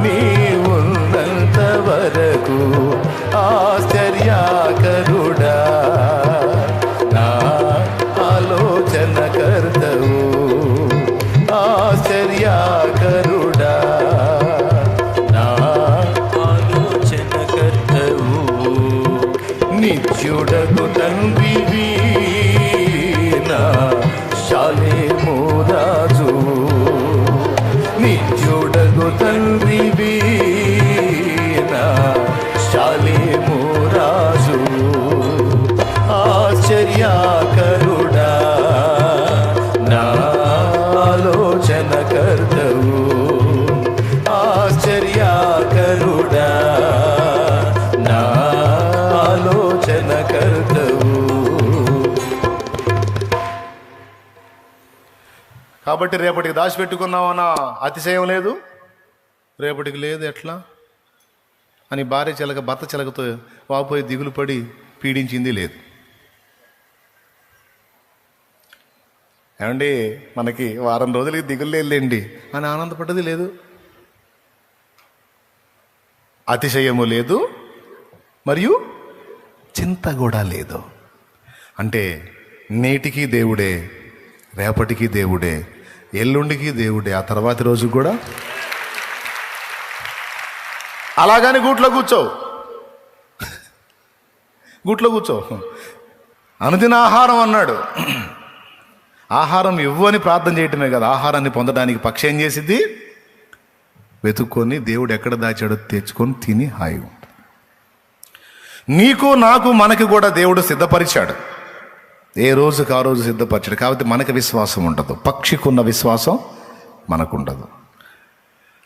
నీవున్నంత వరకు ఆశ్చర్యకరుడా నా ఆలోచన కర్తవు, ఆశ్చర్యకరుడా నా ఆలోచన కర్తవు, నిత్యుడగు తండ్రివి నా శాలేము రాజు, నిత్యుడగు తండ్రివి నా శాలేము రాజు, ఆశ్చర్యకరుడా నా ఆలోచన కర్తవు, ఆశ్చర్యకరుడా నా ఆలోచన కర్తవు. కాబట్టి రేపటికి దాచిపెట్టుకున్నామన్న అతిశయం లేదు, రేపటికి లేదు ఎట్లా అని భార్య చిలక భర్త చిలకతో వాపోయి దిగులు పడి పీడించింది లేదు. ఏమండి, మనకి వారం రోజులకి దిగులు లేదులేండి అని ఆనందపడ్డది లేదు, అతిశయము లేదు, మరియు చింత కూడా లేదు. అంటే నేటికి దేవుడే, రేపటికి దేవుడే, ఎల్లుండికి దేవుడే, ఆ తర్వాతి రోజు కూడా. అలాగని గూట్లో కూర్చో అనుదిన ఆహారం అన్నాడు. ఆహారం ఇవ్వు అని ప్రార్థన చేయటమే కదా, ఆహారాన్ని పొందడానికి పక్షి ఏం చేసిద్ది, వెతుక్కొని దేవుడు ఎక్కడ దాచాడో తెచ్చుకొని తిని హాయి. నీకు నాకు మనకి కూడా దేవుడు సిద్ధపరిచాడు, ఏ రోజుకి ఆ రోజు సిద్ధపరిచాడు. కాబట్టి మనకు విశ్వాసం ఉండదు, పక్షికున్న విశ్వాసం మనకుండదు.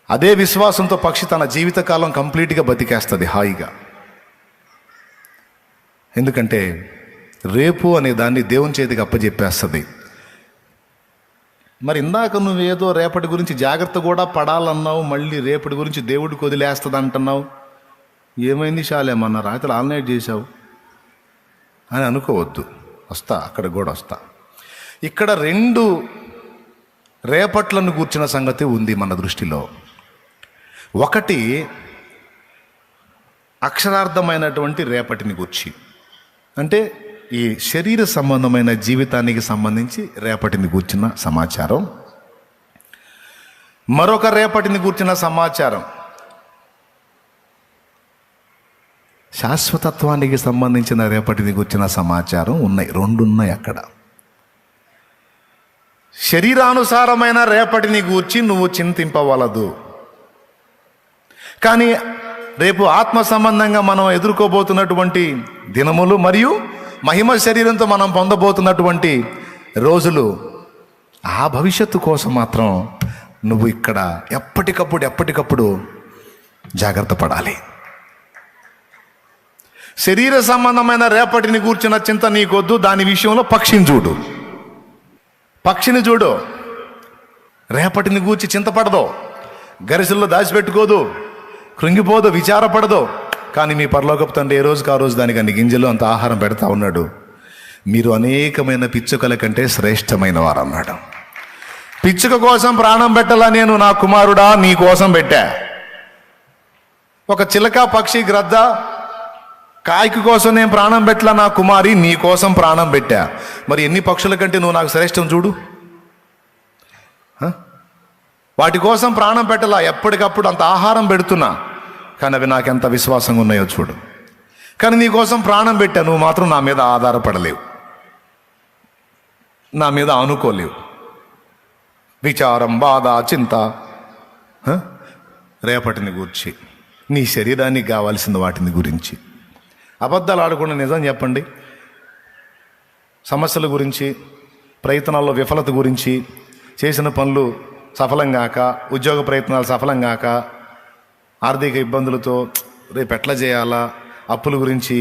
అదే విశ్వాసంతో పక్షి తన జీవితకాలం కంప్లీట్గా బతికేస్తుంది హాయిగా. ఎందుకంటే రేపు అనే దాన్ని దేవుని చేతికి అప్పచెప్పేస్తుంది. మరి ఇందాక నువ్వేదో రేపటి గురించి జాగ్రత్త కూడా పడాలన్నావు, మళ్ళీ రేపటి గురించి దేవుడికి వదిలేస్తుంది అంటున్నావు. ఏమైంది శాలేమన్నా రాత్రి ఆల్నైట్ చేశావు అని అనుకోవద్దు. వస్తా, అక్కడ కూడా వస్తా. ఇక్కడ 2 రేపట్లను కూర్చున్న సంగతి ఉంది మన దృష్టిలో. ఒకటి అక్షరార్థమైనటువంటి రేపటిని గూర్చి, అంటే ఈ శరీర సంబంధమైన జీవితానికి సంబంధించి రేపటిని గూర్చిన సమాచారం. మరొక రేపటిని గూర్చిన సమాచారం శాశ్వతత్వానికి సంబంధించిన రేపటిని గూర్చిన సమాచారం ఉన్నాయి. 2 ఉన్నాయి అక్కడ. శరీరానుసారమైన రేపటిని గూర్చి నువ్వు చింతింపవలదు, కానీ రేపు ఆత్మ సంబంధంగా మనం ఎదుర్కోబోతున్నటువంటి దినములు మరియు మహిమ శరీరంతో మనం పొందబోతున్నటువంటి రోజులు, ఆ భవిష్యత్తు కోసం మాత్రం నువ్వు ఇక్కడ ఎప్పటికప్పుడు జాగ్రత్త పడాలి. శరీర సంబంధమైన రేపటిని కూర్చున్న చింత నీకొద్దు. దాని విషయంలో పక్షిని చూడు. రేపటిని గూర్చి చింతపడదు, గరిసెల్లో దాచిపెట్టుకోదు, కృంగిపోదు, విచారపడదు. కానీ మీ పరలోకపు తండ్రి ఏ రోజుకి ఆ రోజు దానికి అన్ని గింజలు అంత ఆహారం పెడతా ఉన్నాడు. మీరు అనేకమైన పిచ్చుకల కంటే శ్రేష్టమైన వారు అన్నాడు. పిచ్చుక కోసం ప్రాణం పెట్టాలా నేను, నా కుమారుడా నీ కోసం పెట్టా. ఒక చిలక, పక్షి, గ్రద్ద, కాయకు కోసం నేను ప్రాణం పెట్టలా, నా కుమారి నీ కోసం ప్రాణం పెట్టా. మరి ఎన్ని పక్షుల కంటే నువ్వు నాకు శ్రేష్టం చూడు. వాటి కోసం ప్రాణం పెట్టలా, ఎప్పటికప్పుడు అంత ఆహారం పెడుతున్నా, కానీ అవి నాకెంత విశ్వాసంగా ఉన్నాయో చూడు. కానీ నీ కోసం ప్రాణం పెట్టా, నువ్వు మాత్రం నా మీద ఆధారపడలేవు, నా మీద ఆనుకోలేవు. విచారం, బాధ, చింత, రేపటిని గురించి, నీ శరీరానికి కావాల్సిన వాటిని గురించి. అబద్ధాలు ఆడకుండా నిజం చెప్పండి. సమస్యల గురించి, ప్రయత్నాల్లో విఫలత గురించి, చేసిన పనులు సఫలం కాక, ఉద్యోగ ప్రయత్నాలు సఫలం కాక, ఆర్థిక ఇబ్బందులతో రేపు ఎట్లా చేయాలా, అప్పుల గురించి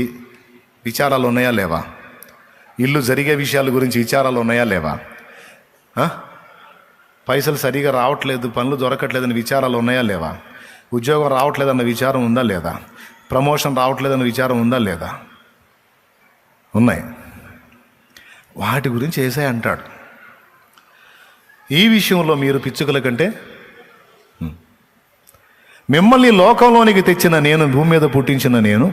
విచారాలు ఉన్నాయా లేవా? ఇల్లు జరిగే విషయాల గురించి విచారాలు ఉన్నాయా లేవా? పైసలు సరిగా రావట్లేదు, పనులు దొరకట్లేదని విచారాలు ఉన్నాయా లేవా? ఉద్యోగం రావట్లేదన్న విచారం ఉందా లేదా? ప్రమోషన్ రావట్లేదన్న విచారం ఉందా లేదా? ఉన్నాయి. వాటి గురించి యేసయ్య అంటాడు, ఈ విషయంలో మీరు పిచ్చుకల కంటే, మిమ్మల్ని లోకంలోనికి తెచ్చిన నేను, భూమి మీద పుట్టించిన నేను,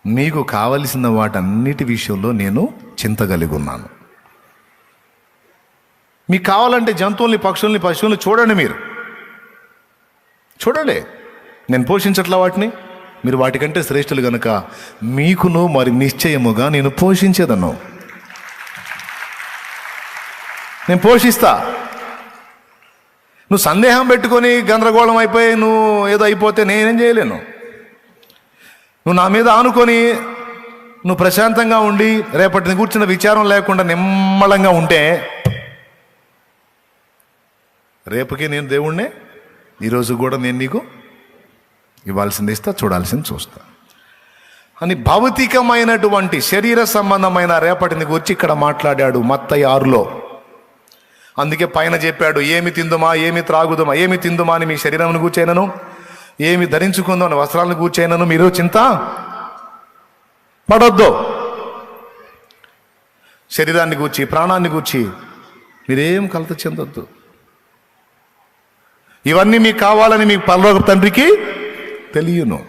మీకు కావలసిన వాటన్నిటి విషయంలో నేను చింత కలిగి ఉన్నాను. మీకు కావాలంటే జంతువుల్ని, పక్షుల్ని, పశువుల్ని చూడండి, మీరు చూడండి. నేను పోషించట్లా వాటిని, మీరు వాటికంటే శ్రేష్ఠులు గనుక మీకును మరి నిశ్చయముగా నేను పోషించేదను. నేను పోషిస్తా. నువ్వు సందేహం పెట్టుకొని గందరగోళం అయిపోయి నువ్వు ఏదో అయిపోతే నేనేం చేయలేను. నువ్వు నా మీద ఆనుకొని నువ్వు ప్రశాంతంగా ఉండి రేపటిని కూర్చున్న విచారం లేకుండా నిమ్మలంగా ఉంటే, రేపుకి నేను దేవుణ్ణే, ఈరోజు కూడా నేను నీకు ఇవ్వాల్సింది ఇస్తా, చూడాల్సింది చూస్తా అని భౌతికమైనటువంటి శరీర సంబంధమైన రేపటిని గురించి ఇక్కడ మాట్లాడాడు మత్తయి 6లో. అందుకే పైన చెప్పాడు, ఏమి తిందుమా, ఏమి త్రాగుదుమా, ఏమి తిందుమా అని మీ శరీరాన్ని కూర్చైనను, ఏమి ధరించుకుందో అని వస్త్రాలను కూర్చైనను మీరు చింత పడొద్దు. శరీరాన్ని గూర్చి, ప్రాణాన్ని గూర్చి మీరేం కలత చెందొద్దు. ఇవన్నీ మీకు కావాలని మీ పరలోక తండ్రికి తెలియను.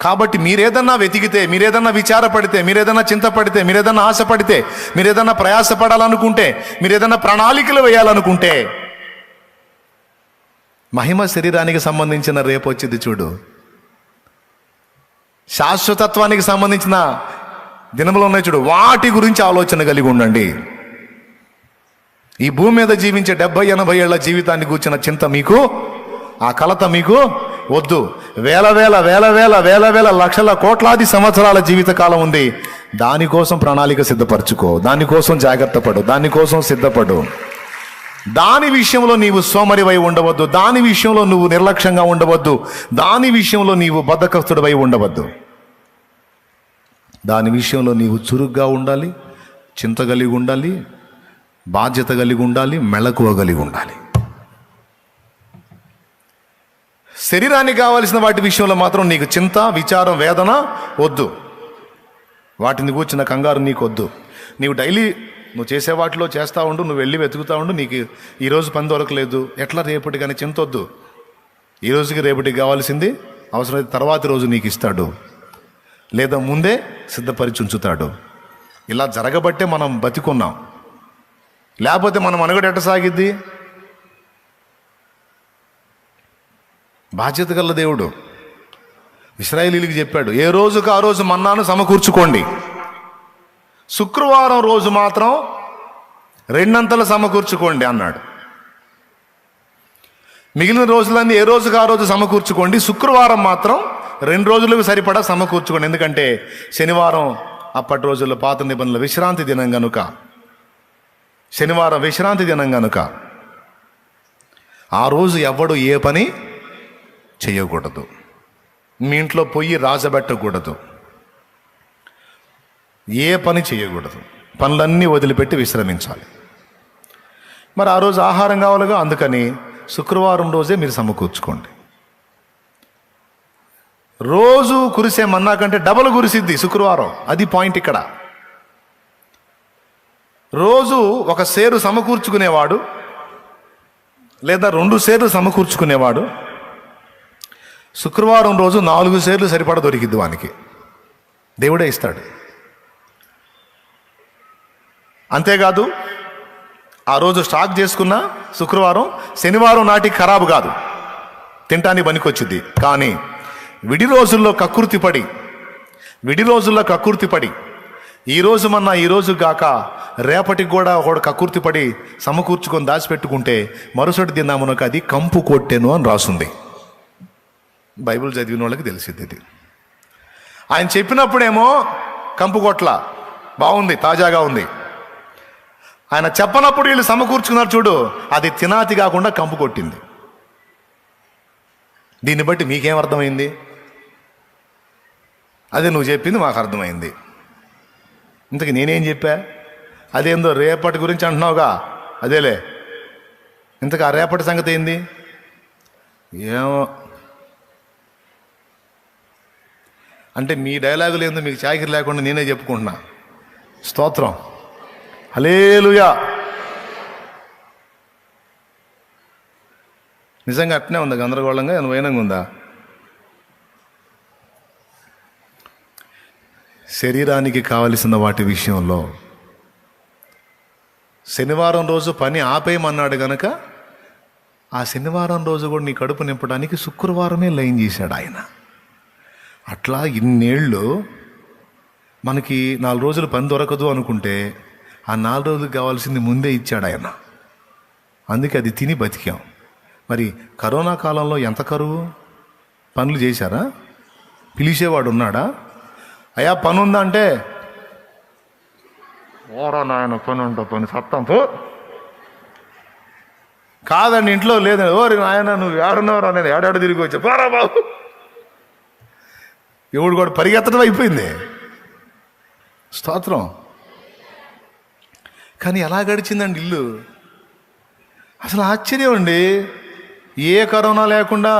కాబట్టి మీరేదన్నా వెతికితే, మీరేదన్నా విచారపడితే, మీరేదన్నా చింతపడితే, మీరేదన్నా ఆశపడితే, మీరేదన్నా ప్రయాసపడాలనుకుంటే, మీరేదన్నా ప్రణాళికలు వేయాలనుకుంటే, మహిమ శరీరానికి సంబంధించిన రేపు వచ్చింది చూడు, శాశ్వతత్వానికి సంబంధించిన దినములు ఉన్నాయి చూడు, వాటి గురించి ఆలోచన కలిగి ఉండండి. ఈ భూమి మీద జీవించే 70-80 ఏళ్ల జీవితాన్ని కూర్చున్న చింత మీకు, ఆ కలత మీకు వద్దు. వేల వేల వేల వేల వేల వేల లక్షల కోట్లాది సంవత్సరాల జీవితకాలం ఉంది. దానికోసం ప్రణాళిక సిద్ధపరచుకో, దానికోసం జాగ్రత్త పడు, దానికోసం సిద్ధపడు. దాని విషయంలో నీవు సోమరివై ఉండవద్దు, దాని విషయంలో నువ్వు నిర్లక్ష్యంగా ఉండవద్దు, దాని విషయంలో నీవు బద్ధకస్తుడివై ఉండవద్దు. దాని విషయంలో నీవు చురుగ్గా ఉండాలి, చింత కలిగి ఉండాలి, బాధ్యత కలిగి ఉండాలి, మెళకువ కలిగి ఉండాలి. శరీరానికి కావలసిన వాటి విషయంలో మాత్రం నీకు చింత, విచారం, వేదన వద్దు. వాటిని కూర్చిన కంగారు నీకు వద్దు. నీవు డైలీ నువ్వు చేసే వాటిలో చేస్తూ ఉండు, నువ్వు వెళ్ళి వెతుకుతూ ఉండు. నీకు ఈరోజు పని దొరకలేదు, ఎట్లా రేపటి కానీ చింత వద్దు. ఈ రోజుకి రేపటికి కావాల్సింది అవసరమైతే తర్వాతి రోజు నీకు ఇస్తాడు, లేదా ముందే సిద్ధపరిచి ఉంచుతాడు. ఇలా జరగబట్టే మనం బతికున్నాం. లేకపోతే మనం మనుగడ ఎట్ట సాగిద్ది? బాధ్యత గల దేవుడు ఇశ్రాయేలీయులకు చెప్పాడు, ఏ రోజుకు ఆ రోజు మన్నాను సమకూర్చుకోండి, శుక్రవారం రోజు మాత్రం 2 అంతలు సమకూర్చుకోండి అన్నాడు. మిగిలిన రోజులన్నీ ఏ రోజుకు ఆ రోజు సమకూర్చుకోండి, శుక్రవారం మాత్రం 2 రోజులకు సరిపడా సమకూర్చుకోండి. ఎందుకంటే శనివారం అప్పటి రోజుల్లో పాత నిబంధనల విశ్రాంతి దినం గనుక, శనివారం విశ్రాంతి దినం గనుక ఆ రోజు ఎవ్వడు ఏ పని చేయకూడదు. మీ ఇంట్లో పొయ్యి రాజబెట్టకూడదు, ఏ పని చేయకూడదు, పనులన్నీ వదిలిపెట్టి విశ్రమించాలి. మరి ఆ రోజు ఆహారం కావాలిగా, అందుకని శుక్రవారం రోజే మీరు సమకూర్చుకోండి. రోజు కురిసే మన్నా కంటే డబల్ కురిసిద్ది శుక్రవారం. అది పాయింట్ ఇక్కడ. రోజు 1 సేరు సమకూర్చుకునేవాడు లేదా 2 సేర్లు సమకూర్చుకునేవాడు శుక్రవారం రోజు 4 సేర్లు సరిపడ దొరికిద్ది వానికి, దేవుడే ఇస్తాడు. అంతేకాదు ఆ రోజు స్టాక్ చేసుకున్న శుక్రవారం శనివారం నాటికి ఖరాబు కాదు, తినటానికి పనికొచ్చింది. కానీ విడి రోజుల్లో కక్కుర్తి పడి ఈరోజు మన్నా ఈరోజు గాక రేపటికి కూడా ఒకడు కక్కుర్తి పడి సమకూర్చుకొని దాచిపెట్టుకుంటే మరుసటి దినామునకు అది కంపు కొట్టెను అని రాసుంది. బైబిల్ చదివిన వాళ్ళకి తెలిసింది ఇది. ఆయన చెప్పినప్పుడేమో కంపు కొట్ల, బాగుంది, తాజాగా ఉంది. ఆయన చెప్పనప్పుడు వీళ్ళు సమకూర్చుకున్నారు చూడు, అది తినాతి కాకుండా కంపు కొట్టింది. దీన్ని బట్టి మీకేం అర్థమైంది? అదే నువ్వు చెప్పింది మాకు అర్థమైంది. ఇంతకు నేనేం చెప్పా? అదేందో రేపటి గురించి అంటున్నావుగా, అదేలే. ఇంతకు ఆ రేపటి సంగతి ఏంది? ఏమో అంటే మీ డైలాగులు ఏందో మీకు చాకిరి లేకుండా నేనే చెప్పుకుంటున్నా. స్తోత్రం, హల్లెలూయా. నిజంగా అట్నే ఉందా? గందరగోళంగా వైనంగా ఉందా? శరీరానికి కావలసిన వాటి విషయంలో శనివారం రోజు పని ఆపేయమన్నాడు గనక ఆ శనివారం రోజు కూడా నీ కడుపు నింపడానికి శుక్రవారమే లైన్ చేశాడు ఆయన. అట్లా ఇన్నేళ్ళు మనకి 4 రోజులు పని దొరకదు అనుకుంటే ఆ 4 రోజులకు కావాల్సింది ముందే ఇచ్చాడు ఆయన. అందుకే అది తిని బతికాం. మరి కరోనా కాలంలో ఎంత కరువు? పనులు చేశారా? పిలిచేవాడు ఉన్నాడా? అయ్యా పని ఉందా అంటే, ఓరా నాయన పని ఉంటా, పని సత్తం పో. కాదండి ఇంట్లో లేదండి. ఓరి నాయన నువ్వు ఏడున్నావురా, నేను ఏడాడు తిరిగి వచ్చా, పోరా బాబు. ఎవడు కూడా పరిగెత్తడం అయిపోయింది. స్తోత్రం. కానీ ఎలా గడిచిందండి ఇల్లు? అసలు ఆశ్చర్యం అండి. ఏ కరోనా లేకుండా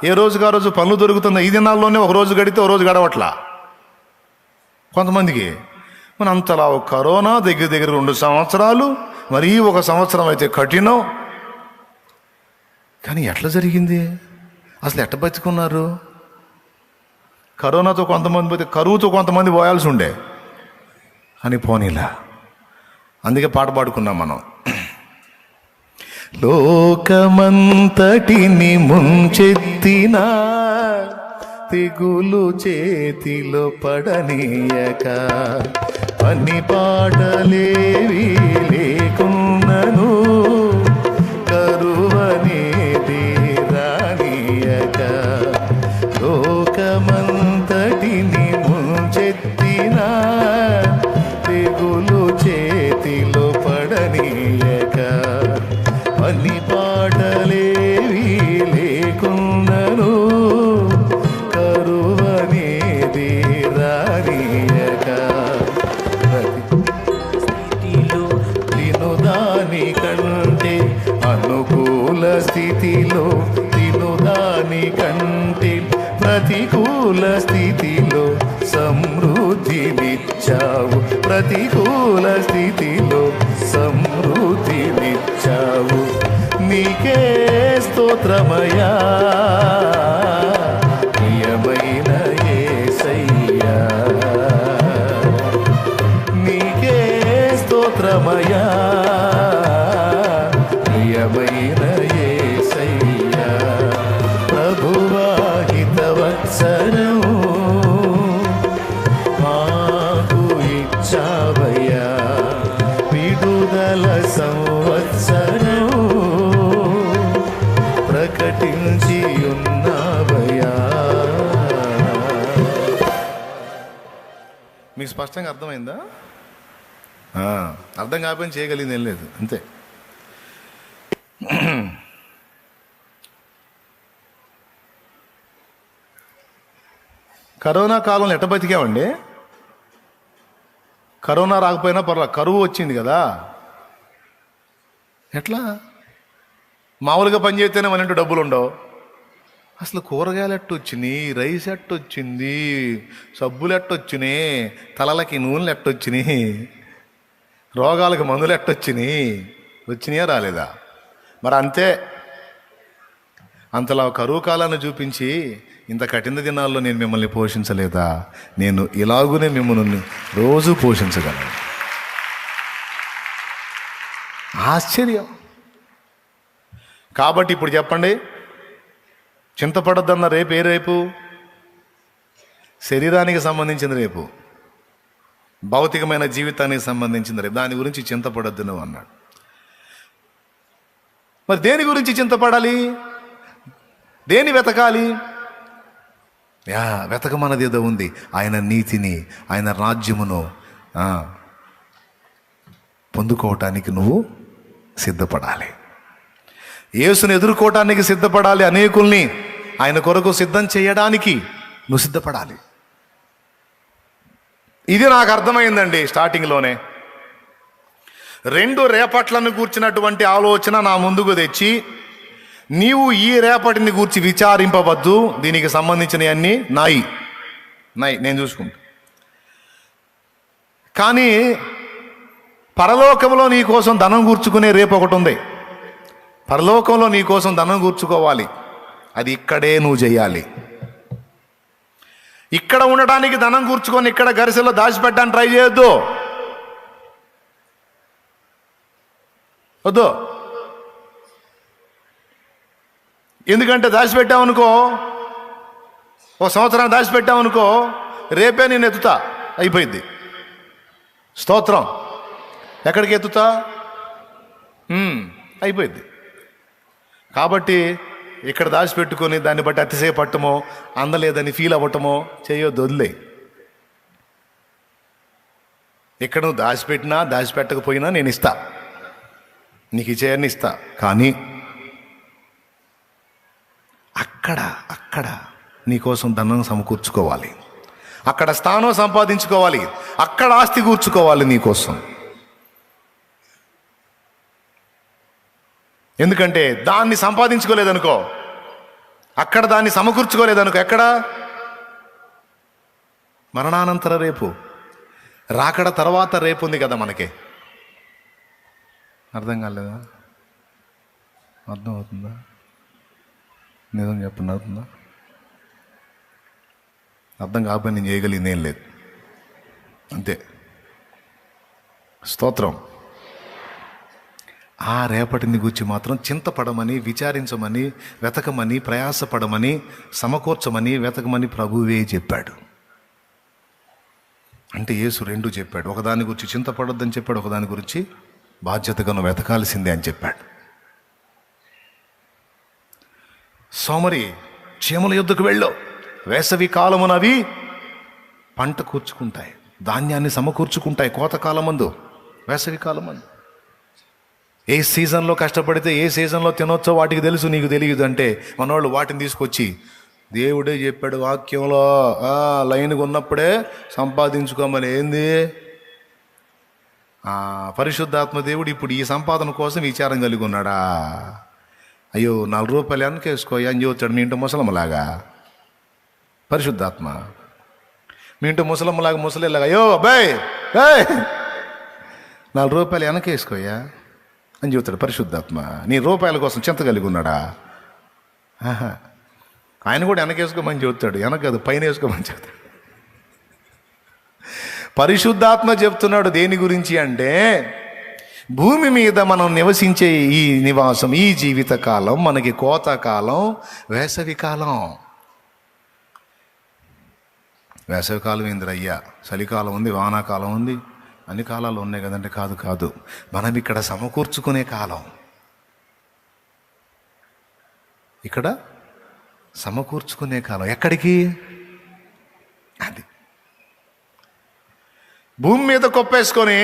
ఏ రోజుకి ఆ రోజు పనులు దొరుకుతుందో. ఈ దినాల్లోనే ఒక రోజు గడితే ఒక రోజు గడవట్లా కొంతమందికి. మన అంతలా ఒక కరోనా దగ్గర 2 సంవత్సరాలు, మరీ 1 సంవత్సరం అయితే కఠినం. కానీ ఎట్లా జరిగింది? అసలు ఎట్ట బతుకున్నారు? కరోనాతో కొంతమంది పోతే కరువుతో కొంతమంది పోయాల్సి ఉండే అని పోనీలా. అందుకే పాట పాడుకున్నాం మనం. లోకమంతటిని ముంచెత్తిన తెగులు చేతిలో పడనీయక, పని పాటలేవి లేకున్నను కరువనేది రానీయక, లోకమంతటిని ముంచెత్తిన తెగులు చేతిలో పడనీయక, పని పాటలేవి లేకున్నను కరువనేది రానీయక, స్థితిలో తినుదాని కంటే అనుకూల స్థితిలో, తినుదాని కంటే ప్రతికూల స్థితిలో సమృద్ధినిచ్చావు, ప్రతికూల స్థితిలో సమృద్ధినిచ్చావు. నీకే స్తోత్రమయా ప్రియమైన యేసయ్యా, నీకే స్తోత్రమయా ప్రియమైన యేసయ్యా. ప్రభువా హితవత్సరం మాకు ఇచ్చావయ్యా, విడుదల సంవత్సరం ప్రకటించి ఉన్నావయ్యా. మీకు స్పష్టంగా అర్థమైందా? అర్థం కాకపోయినా చేయగలిగింది ఏం లేదు, అంతే. కరోనా కాలంలో ఎట్ట బతికామండి? కరోనా రాకపోయినా పర్లా, కరువు వచ్చింది కదా. ఎట్లా? మామూలుగా పని చేస్తేనే మన ఇంట్లో డబ్బులు ఉండవు. అసలు కూరగాయలు ఎట్టొచ్చినాయి, రైస్ ఎట్టొచ్చింది, సబ్బులు ఎట్టొచ్చినాయి, తలలకి నూనెలు ఎట్టొచ్చినాయి, రోగాలకు మందులు ఎట్టొచ్చినాయి, వచ్చినాయా రాలేదా? మరి అంతే. అంతలా కరువు కాలాన్ని చూపించి ఇంత కఠిన దినాల్లో నేను మిమ్మల్ని పోషించలేదా? నేను ఇలాగునే మిమ్మల్ని రోజు పోషించగలను. ఆశ్చర్యం. కాబట్టి ఇప్పుడు చెప్పండి, చింతపడద్దన్న రేపు ఏ రేపు? శరీరానికి సంబంధించిన రేపు. భౌతికమైన జీవితానికి సంబంధించిన రేపు, దాని గురించి చింతపడొద్దు నువ్వు అన్నాడు. మరి దేని గురించి చింతపడాలి? దేని వెతకాలి? వెతకమన్నది ఏదో ఉంది. ఆయన నీతిని, ఆయన రాజ్యమును పొందుకోవటానికి నువ్వు సిద్ధపడాలి. యేసుని ఎదుర్కోవటానికి సిద్ధపడాలి. అనేకుల్ని ఆయన కొరకు సిద్ధం చేయడానికి నువ్వు సిద్ధపడాలి. ఇది నాకు అర్థమైందండి స్టార్టింగ్లోనే. 2 రేపట్లను గూర్చినటువంటి ఆలోచన నా ముందుకు తెచ్చి, నీవు ఈ రేపటిని గూర్చి విచారింపవద్దు, దీనికి సంబంధించినవన్నీ నాయి నేను చూసుకుంటా. కానీ పరలోకంలో నీ కోసం ధనం కూర్చుకునే రేపు ఒకటి ఉంది. పరలోకంలో నీ కోసం ధనం కూర్చుకోవాలి. అది ఇక్కడే నువ్వు చేయాలి. ఇక్కడ ఉండడానికి ధనం కూర్చుకొని ఇక్కడ గరిసెలో దాచిపెట్టడానికి ట్రై చేయొద్దు. వద్దు. ఎందుకంటే దాచిపెట్టావనుకో, 1 సంవత్సరం దాచిపెట్టావనుకో, రేపే నేను ఎత్తుతా, అయిపోయింది. స్తోత్రం. ఎక్కడికి ఎత్తుతా? అయిపోయింది. కాబట్టి ఇక్కడ దాచిపెట్టుకొని దాన్ని బట్టి అతిశయపట్టమో, అందలేదని ఫీల్ అవ్వటమో చేయొద్దు, వదిలే. ఇక్కడ నువ్వు దాచిపెట్టినా దాచిపెట్టకపోయినా నేను ఇస్తా, నీకు ఇచ్చేయని ఇస్తా. కానీ అక్కడ నీకోసం ధనం సమకూర్చుకోవాలి, అక్కడ స్థానం సంపాదించుకోవాలి, అక్కడ ఆస్తి కూర్చుకోవాలి నీకోసం. ఎందుకంటే దాన్ని సంపాదించుకోలేదనుకో, అక్కడ దాన్ని సమకూర్చుకోలేదనుకో, ఎక్కడ? మరణానంతర రేపు, రాకడ తర్వాత రేపు ఉంది కదా మనకి. అర్థం కాలేదా? అర్థం అవుతుందా? నిజం చెప్పండి, అవుతుందా? అర్థం కాకపోతే నేను చేయగలిగింది ఏం లేదు, అంతే. స్తోత్రం. ఆ రేపటిని గురించి మాత్రం చింతపడమని, విచారించమని, వెతకమని, ప్రయాసపడమని, సమకూర్చమని, వెతకమని ప్రభువే చెప్పాడు. అంటే యేసు 2 చెప్పాడు. ఒకదాని గురించి చింతపడొద్దని చెప్పాడు, ఒకదాని గురించి బాధ్యతగా నువ్వు వెతకాల్సిందే అని చెప్పాడు. సోమరి చీమల యుద్ధకు వెళ్ళు, వేసవి కాలమున అవి పంట కూర్చుకుంటాయి, ధాన్యాన్ని సమకూర్చుకుంటాయి. కోతకాలం మందు, వేసవి కాలం మందు. ఏ సీజన్లో కష్టపడితే ఏ సీజన్లో తినొచ్చో వాటికి తెలుసు, నీకు తెలియదు. అంటే మనవాళ్ళు వాటిని తీసుకొచ్చి, దేవుడే చెప్పాడు వాక్యంలో, లైన్గా ఉన్నప్పుడే సంపాదించుకోమని. ఏంది? పరిశుద్ధాత్మ దేవుడు ఇప్పుడు ఈ సంపాదన కోసం విచారం కలిగి ఉన్నాడా? అయ్యో 4 రూపాయలు వెనకేసుకోయా అని చూచాడు మీ ఇంటి ముసలమ్మలాగా. పరిశుద్ధాత్మ మీ ఇంటి ముసలమ్మలాగా, ముసలిలాగా, అయ్యో అబ్బాయి 4 రూపాయలు వెనకేసుకోయా అని చెబుతాడు పరిశుద్ధాత్మ. నీ రూపాయల కోసం చింత కలిగి ఉన్నాడా? ఆయన కూడా వెనకేసుకోమని చెబుతాడు. వెనక కాదు, పైన వేసుకోమని చెబుతాడు. పరిశుద్ధాత్మ చెప్తున్నాడు దేని గురించి అంటే, భూమి మీద మనం నివసించే ఈ నివాసం, ఈ జీవిత కాలం మనకి కోతకాలం, వేసవి కాలం. వేసవి కాలం ఏందిరయ్యా, చలికాలం ఉంది, వానాకాలం ఉంది, అన్ని కాలాలు ఉన్నాయి కదంటే కాదు. మనం ఇక్కడ సమకూర్చుకునే కాలం, ఇక్కడ సమకూర్చుకునే కాలం. ఎక్కడికి? అది భూమి మీద కొప్పేసుకొని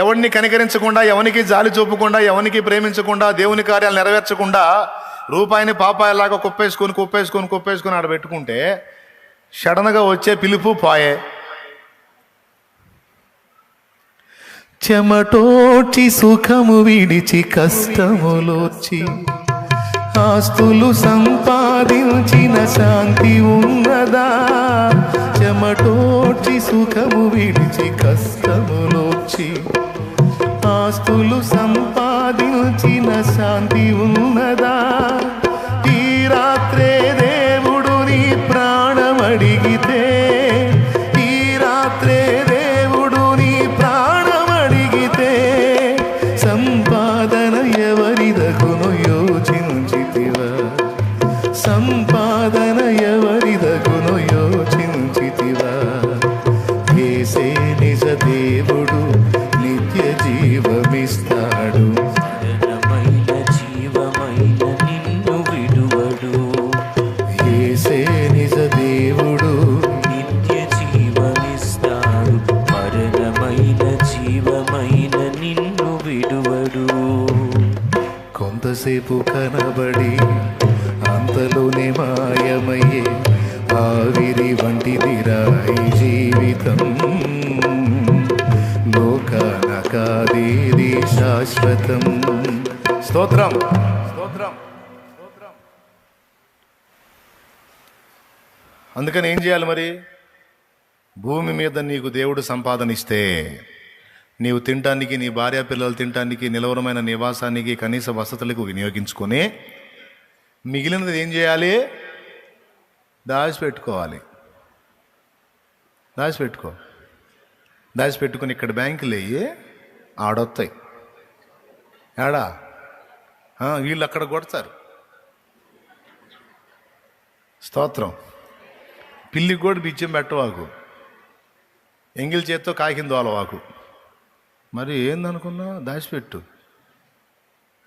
ఎవరిని కనికరించకుండా, ఎవరికి జాలి చూపకుండా, ఎవరికి ప్రేమించకుండా, దేవుని కార్యాలు నెరవేర్చకుండా, రూపాయిని పాపాయలాగా కొప్పేసుకొని ఆడ పెట్టుకుంటే సడన్గా వచ్చే పిలుపు పాయే. చెమటోచి సుఖము విడిచి కష్టములోచి, ఆస్తులు సంపాదించిన శాంతి ఉన్నదా? చెమటోచి సుఖము విడిచి కష్టములోచి, ఆస్తులు సంపాదించిన శాంతి ఉన్నదా? ఈ రాత్రే దేవుడు నీ ప్రాణం అడిగితే, ఈ రాత్రే దేవుడు నీ ప్రాణం అడిగితే, సంపాదన ఎవరిదగును యోచించితివా? సంపాదన ఎవరిదగును యోచించితివా? యేసే నిజ దేవుడు నిత్య జీవమిస్తాడు. మరణమైన జీవమైన నిన్ను విడువడు. యేసే నిజ దేవుడు నిత్య జీవమిస్తాడు. మరణమైన జీవమైన నిన్ను విడువడు. కొంతసేపు కనబడి అంతలోనే మాయమయ్యే ఆవిరి వంటిదిరా ఈ జీవితం. లోకాన కాదేది శాశ్వతం. స్తోత్రం స్తోత్రం స్తోత్రం. అందుకని ఏం చేయాలి మరి? భూమి మీద నీకు దేవుడు సంపాదన ఇస్తే నీవు తినటానికి, నీ భార్య పిల్లలు తినటానికి, నిలవరమైన నివాసానికి, కనీస వసతులకు వినియోగించుకొని మిగిలినది ఏం చేయాలి? దాచిపెట్టుకోవాలి. దాచిపెట్టుకుని ఇక్కడ బ్యాంకులు అయ్యి ఆడొస్తాయి. ఏడా వీళ్ళు అక్కడ కొడతారు. స్తోత్రం. పిల్లికి కూడా బిచ్చం పెట్టవాకు, ఎంగిల్ చేత్తో కాకింద దోలవాకు. మరి ఏందనుకున్నా? దాచిపెట్టు.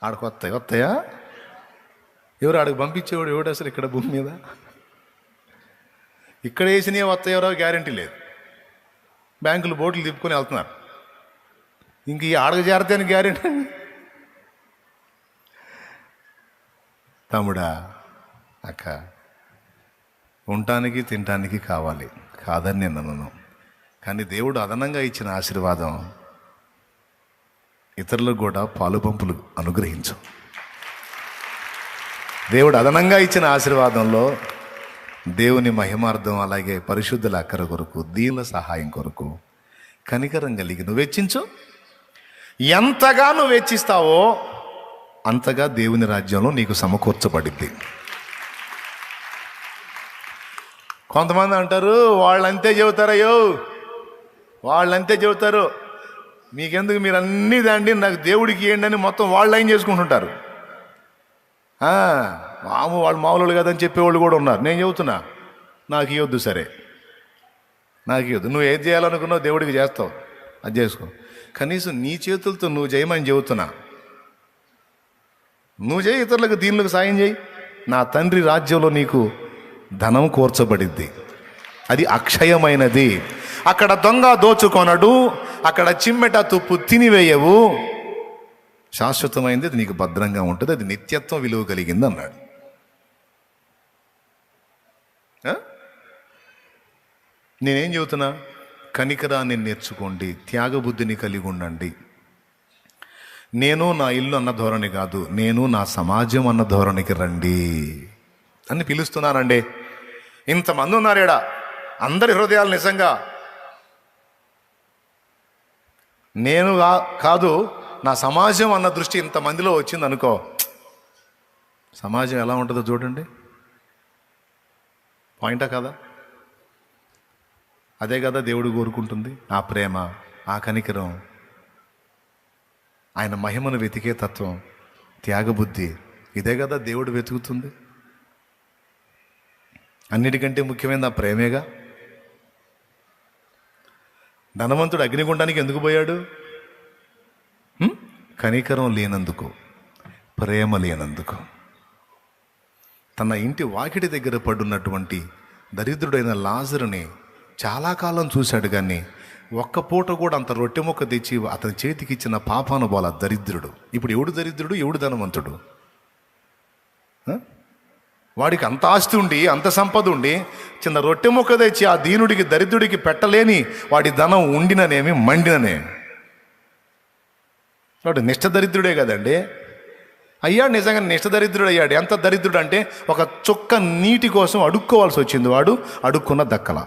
ఆడకు వస్తాయా? ఎవరు ఆడికి పంపించేవాడు? ఎవడు అసలు ఇక్కడ భూమి మీద? ఇక్కడ వేసినవి వస్తాయో గ్యారంటీ లేదు. బ్యాంకులు బోట్లు తిప్పుకొని వెళ్తున్నారు. ఇంక ఈ ఆడకు చేరితే అని గ్యారంటీ. తమ్ముడా, అక్క, ఉండటానికి తినటానికి కావాలి, కాదని నేను అనను. కానీ దేవుడు అదనంగా ఇచ్చిన ఆశీర్వాదం ఇతరులకు కూడా పాలు పంపులు అనుగ్రహించు. దేవుడు అదనంగా ఇచ్చిన ఆశీర్వాదంలో దేవుని మహిమార్థం, అలాగే పరిశుద్ధుల అక్కర కొరకు, దీనుల సహాయం కొరకు కనికరం కలిగి నువ్వు వెచ్చించు. ఎంతగా నువ్వు వెచ్చిస్తావో అంతగా దేవుని రాజ్యంలో నీకు సమకూర్చబడింది. కొంతమంది అంటారు, వాళ్ళంతే చెబుతారయ్యో, వాళ్ళంతే చెబుతారు, మీకెందుకు, మీరు అన్నీ దాండి, నాకు దేవుడికి ఏంటి అని మొత్తం వాళ్ళు ఏం చేసుకుంటుంటారు. వాళ్ళు మామూలు కదని చెప్పేవాళ్ళు కూడా ఉన్నారు. నేను చెబుతున్నా, నాకు ఇవ్వద్దు, సరే నాకు ఇవ్వద్దు. నువ్వు ఏది చేయాలనుకున్నావు దేవుడికి చేస్తావు, అది చేసుకో. కనీసం నీ చేతులతో నువ్వు చేయమని చెబుతున్నా. నువ్వు చేయి, ఇతరులకు దీనులకు సాయం చేయి. నా తండ్రి రాజ్యంలో నీకు ధనం కూర్చబడిద్ది. అది అక్షయమైనది. అక్కడ దొంగ దోచుకొనడు, అక్కడ చిమ్మెట తుప్పు తినివేయవు. శాశ్వతమైనది, అది నీకు భద్రంగా ఉంటుంది, అది నిత్యత్వం విలువ కలిగింది అన్నాడు. నేనేం చెబుతున్నా? కనికరాన్ని నేర్చుకోండి, త్యాగబుద్ధిని కలిగి ఉండండి. నేను నా ఇల్లు అన్న ధోరణి కాదు, నేను నా సమాజం అన్న ధోరణికి రండి అని పిలుస్తున్నానండి. ఇంతమంది ఉన్నారేడా, అందరి హృదయాలు నిజంగా నేను కాదు, నా సమాజం అన్న దృష్టి ఇంతమందిలో వచ్చింది అనుకో, సమాజం ఎలా ఉంటుందో చూడండి. పాయింటా కదా? అదే కదా దేవుడు కోరుకుంటుంది. ఆ ప్రేమ, ఆ కనికరం, ఆయన మహిమను వెతికే తత్వం, త్యాగబుద్ధి, ఇదే కదా దేవుడు వెతుకుతుంది. అన్నిటికంటే ముఖ్యమైనది ఆ ప్రేమేగా. ధనవంతుడు అగ్నిగుండానికి ఎందుకు పోయాడు? కనికరం లేనందుకు, ప్రేమ లేనందుకు. తన ఇంటి వాకిటి దగ్గర పడున్నటువంటి దరిద్రుడైన లాజరుని చాలా కాలం చూశాడు, కానీ ఒక్క పూట కూడా అంత రొట్టె ముక్క తెచ్చి అతని చేతికి ఇచ్చిన పాపానుభవాల దరిద్రుడు. ఇప్పుడు ఎవడు దరిద్రుడు, ఎవడు ధనవంతుడు? వాడికి అంత ఆస్తి ఉండి, అంత సంపద ఉండి, చిన్న రొట్టె ముక్క తెచ్చి ఆ దీనుడికి, దరిద్రుడికి పెట్టలేని వాడి ధనం ఉండిననేమి మండిననే. వాడు నిష్ఠ దరిద్రుడే కదండి. అయ్యాడు, నిజంగా నిష్ఠ దరిద్రుడు అయ్యాడు. ఎంత దరిద్రుడు అంటే ఒక చుక్క నీటి కోసం అడుక్కోవాల్సి వచ్చింది. వాడు అడుక్కున్న దక్కల.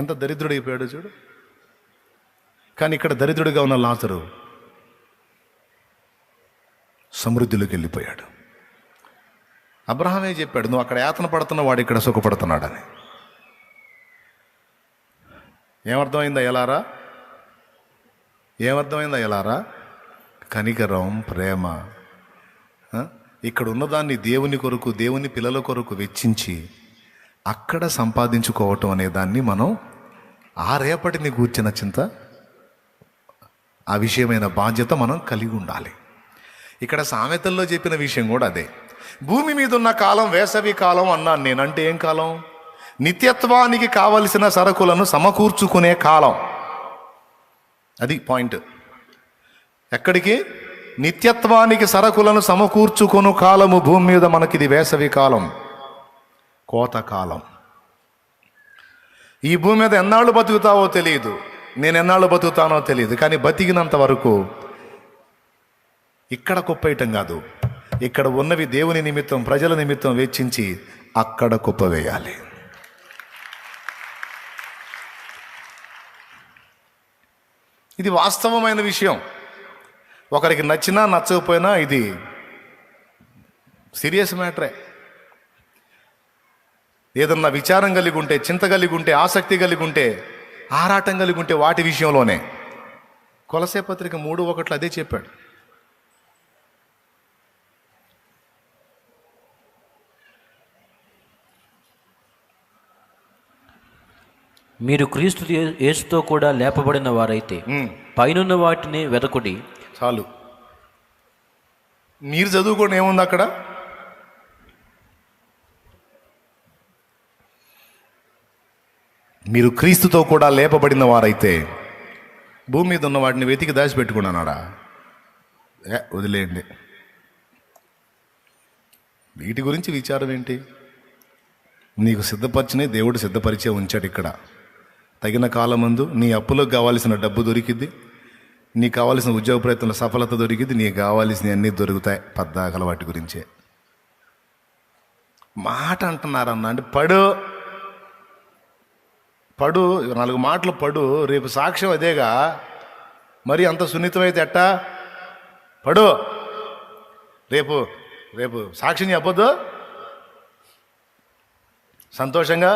ఎంత దరిద్రుడు అయిపోయాడు చూడు. కానీ ఇక్కడ దరిద్రుడిగా ఉన్న లాజరు సమృద్ధిలోకి వెళ్ళిపోయాడు. అబ్రహామే చెప్పాడు, నువ్వు అక్కడ యాతన పడుతున్న వాడు ఇక్కడ సుఖపడుతున్నాడని. ఏమర్థమైందా ఎలారా? ఏమర్థమైందా ఎలారా? కనికరం, ప్రేమ, ఇక్కడ ఉన్నదాన్ని దేవుని కొరకు, దేవుని పిల్లల కొరకు వెచ్చించి అక్కడ సంపాదించుకోవటం అనే దాన్ని మనం ఆ రేపటిని గూర్చిన చింత, ఆ విషయమైన బాధ్యత మనం కలిగి ఉండాలి. ఇక్కడ సామెతల్లో చెప్పిన విషయం కూడా అదే. భూమి మీద ఉన్న కాలం వేసవి కాలం అన్నాను నేనంటే ఏం కాలం? నిత్యత్వానికి కావలసిన సరుకులను సమకూర్చుకునే కాలం. అది పాయింట్. ఎక్కడికి? నిత్యత్వానికి సరుకులను సమకూర్చుకొను కాలము భూమి మీద మనకిది వేసవి కాలం, కోతకాలం. ఈ భూమి మీద ఎన్నాళ్ళు బతుకుతావో తెలియదు, నేను ఎన్నాళ్ళు బతుకుతానో తెలియదు. కానీ బతికినంత వరకు ఇక్కడ కుప్పేయటం కాదు, ఇక్కడ ఉన్నవి దేవుని నిమిత్తం, ప్రజల నిమిత్తం వెచ్చించి అక్కడ కుప్పవేయాలి. ఇది వాస్తవమైన విషయం. ఒకరికి నచ్చినా నచ్చకపోయినా ఇది సీరియస్ మ్యాటరే. ఏదన్నా విచారం కలిగి ఉంటే, చింత కలిగి ఉంటే, ఆసక్తి కలిగి ఉంటే, ఆరాటం కలిగి ఉంటే వాటి విషయంలోనే. కొలసే పత్రిక 3:1 అదే చెప్పాడు. మీరు క్రీస్తు యేసుతో కూడా లేపబడిన వారైతే పైనున్న వాటిని వెదకుడి. చాలు. మీరు చదువుకోండి, ఏముంది అక్కడ? మీరు క్రీస్తుతో కూడా లేపబడిన వారైతే భూమి మీద ఉన్న వాటిని వెతికి దాచిపెట్టుకున్నాడా? వదిలేయండి. వీటి గురించి విచారం ఏంటి? నీకు సిద్ధపరిచినే దేవుడు సిద్ధపరిచే ఉంచాడు. ఇక్కడ తగిన కాలమందు నీ అప్పులకు కావాల్సిన డబ్బు దొరికిద్ది, నీకు కావాల్సిన ఉద్యోగ ప్రయత్నంలో సఫలత దొరికిద్ది, నీకు కావాల్సినవి అన్నీ దొరుకుతాయి. పద్దాకల వాటి గురించే మాట అంటున్నారన్న. అంటే పడు 4 మాటలు పడు, రేపు సాక్ష్యం అదేగా. మరి అంత సున్నితమైతే ఎట్టా? పడు, రేపు సాక్ష్యం చెప్పొద్దు సంతోషంగా.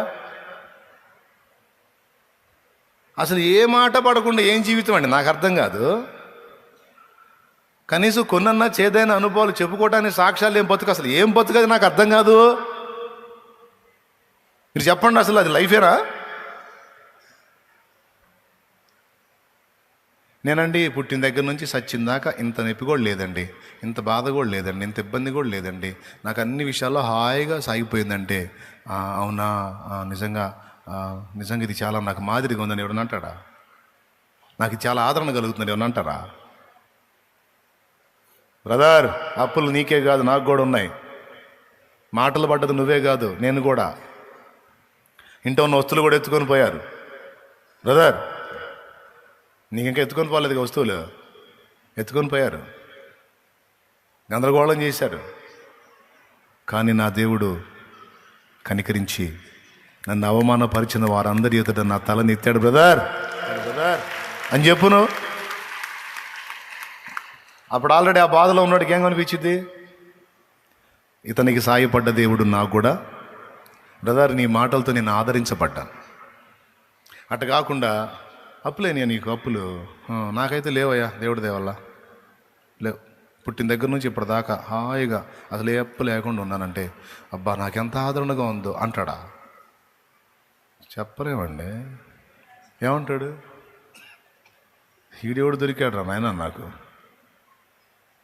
అసలు ఏ మాట పడకుండా ఏం జీవితం అండి? నాకు అర్థం కాదు. కనీసం కొన్నన్నా చేదైన అనుభవాలు చెప్పుకోవడానికి సాక్ష్యాలు ఏం బతుకు? అసలు ఏం బతుకు అది నాకు అర్థం కాదు. మీరు చెప్పండి, అసలు అది లైఫేనా? నేనండి పుట్టిన దగ్గర నుంచి సచ్చిన దాకా ఇంత నొప్పి కూడా లేదండి, ఇంత బాధ కూడా లేదండి, ఇంత ఇబ్బంది కూడా లేదండి, నాకు అన్ని విషయాల్లో హాయిగా సాగిపోయిందంటే అవునా, నిజంగా ఇది చాలా నాకు మాదిరిగా ఉందని ఎవడన్నా అంటాడా? నాకు చాలా ఆదరణ కలుగుతుందని ఎవరన్నా అంటారా? బ్రదర్, అప్పులు నీకే కాదు నాకు కూడా ఉన్నాయి. మాటలు పడ్డది నువ్వే కాదు, నేను కూడా. ఇంట్లో ఉన్న వస్తువులు కూడా ఎత్తుకొని పోయారు. బ్రదర్, నీకు ఇంకా ఎత్తుకొని పోలేదు వస్తువులు, ఎత్తుకొని పోయారు, గందరగోళం చేశారు. కానీ నా దేవుడు కనికరించి నన్ను అవమానపరిచిన వారందరి ఎదుట నా తలని ఎత్తాడు. బ్రదర్ అని చెప్పును. అప్పుడు ఆల్రెడీ ఆ బాధలో ఉన్నాడికి ఏం అనిపించింది? ఇతనికి సాయపడ్డ దేవుడు నాకు కూడా, బ్రదర్ నీ మాటలతో నేను ఆదరించబడ్డాను. అట్ట కాకుండా అప్పులేనియా నీకు? అప్పులు నాకైతే లేవయ్యా, దేవుడి దేవల్ల లేవు. పుట్టిన దగ్గర నుంచి ఇప్పటిదాకా హాయిగా అసలు ఏ అప్పు లేకుండా ఉన్నానంటే అబ్బా నాకెంత ఆదరణగా ఉందో అంటాడా? చెప్పలేమండి. ఏమంటాడు? ఈడేవుడు దొరికాడు రా నాయన నాకు.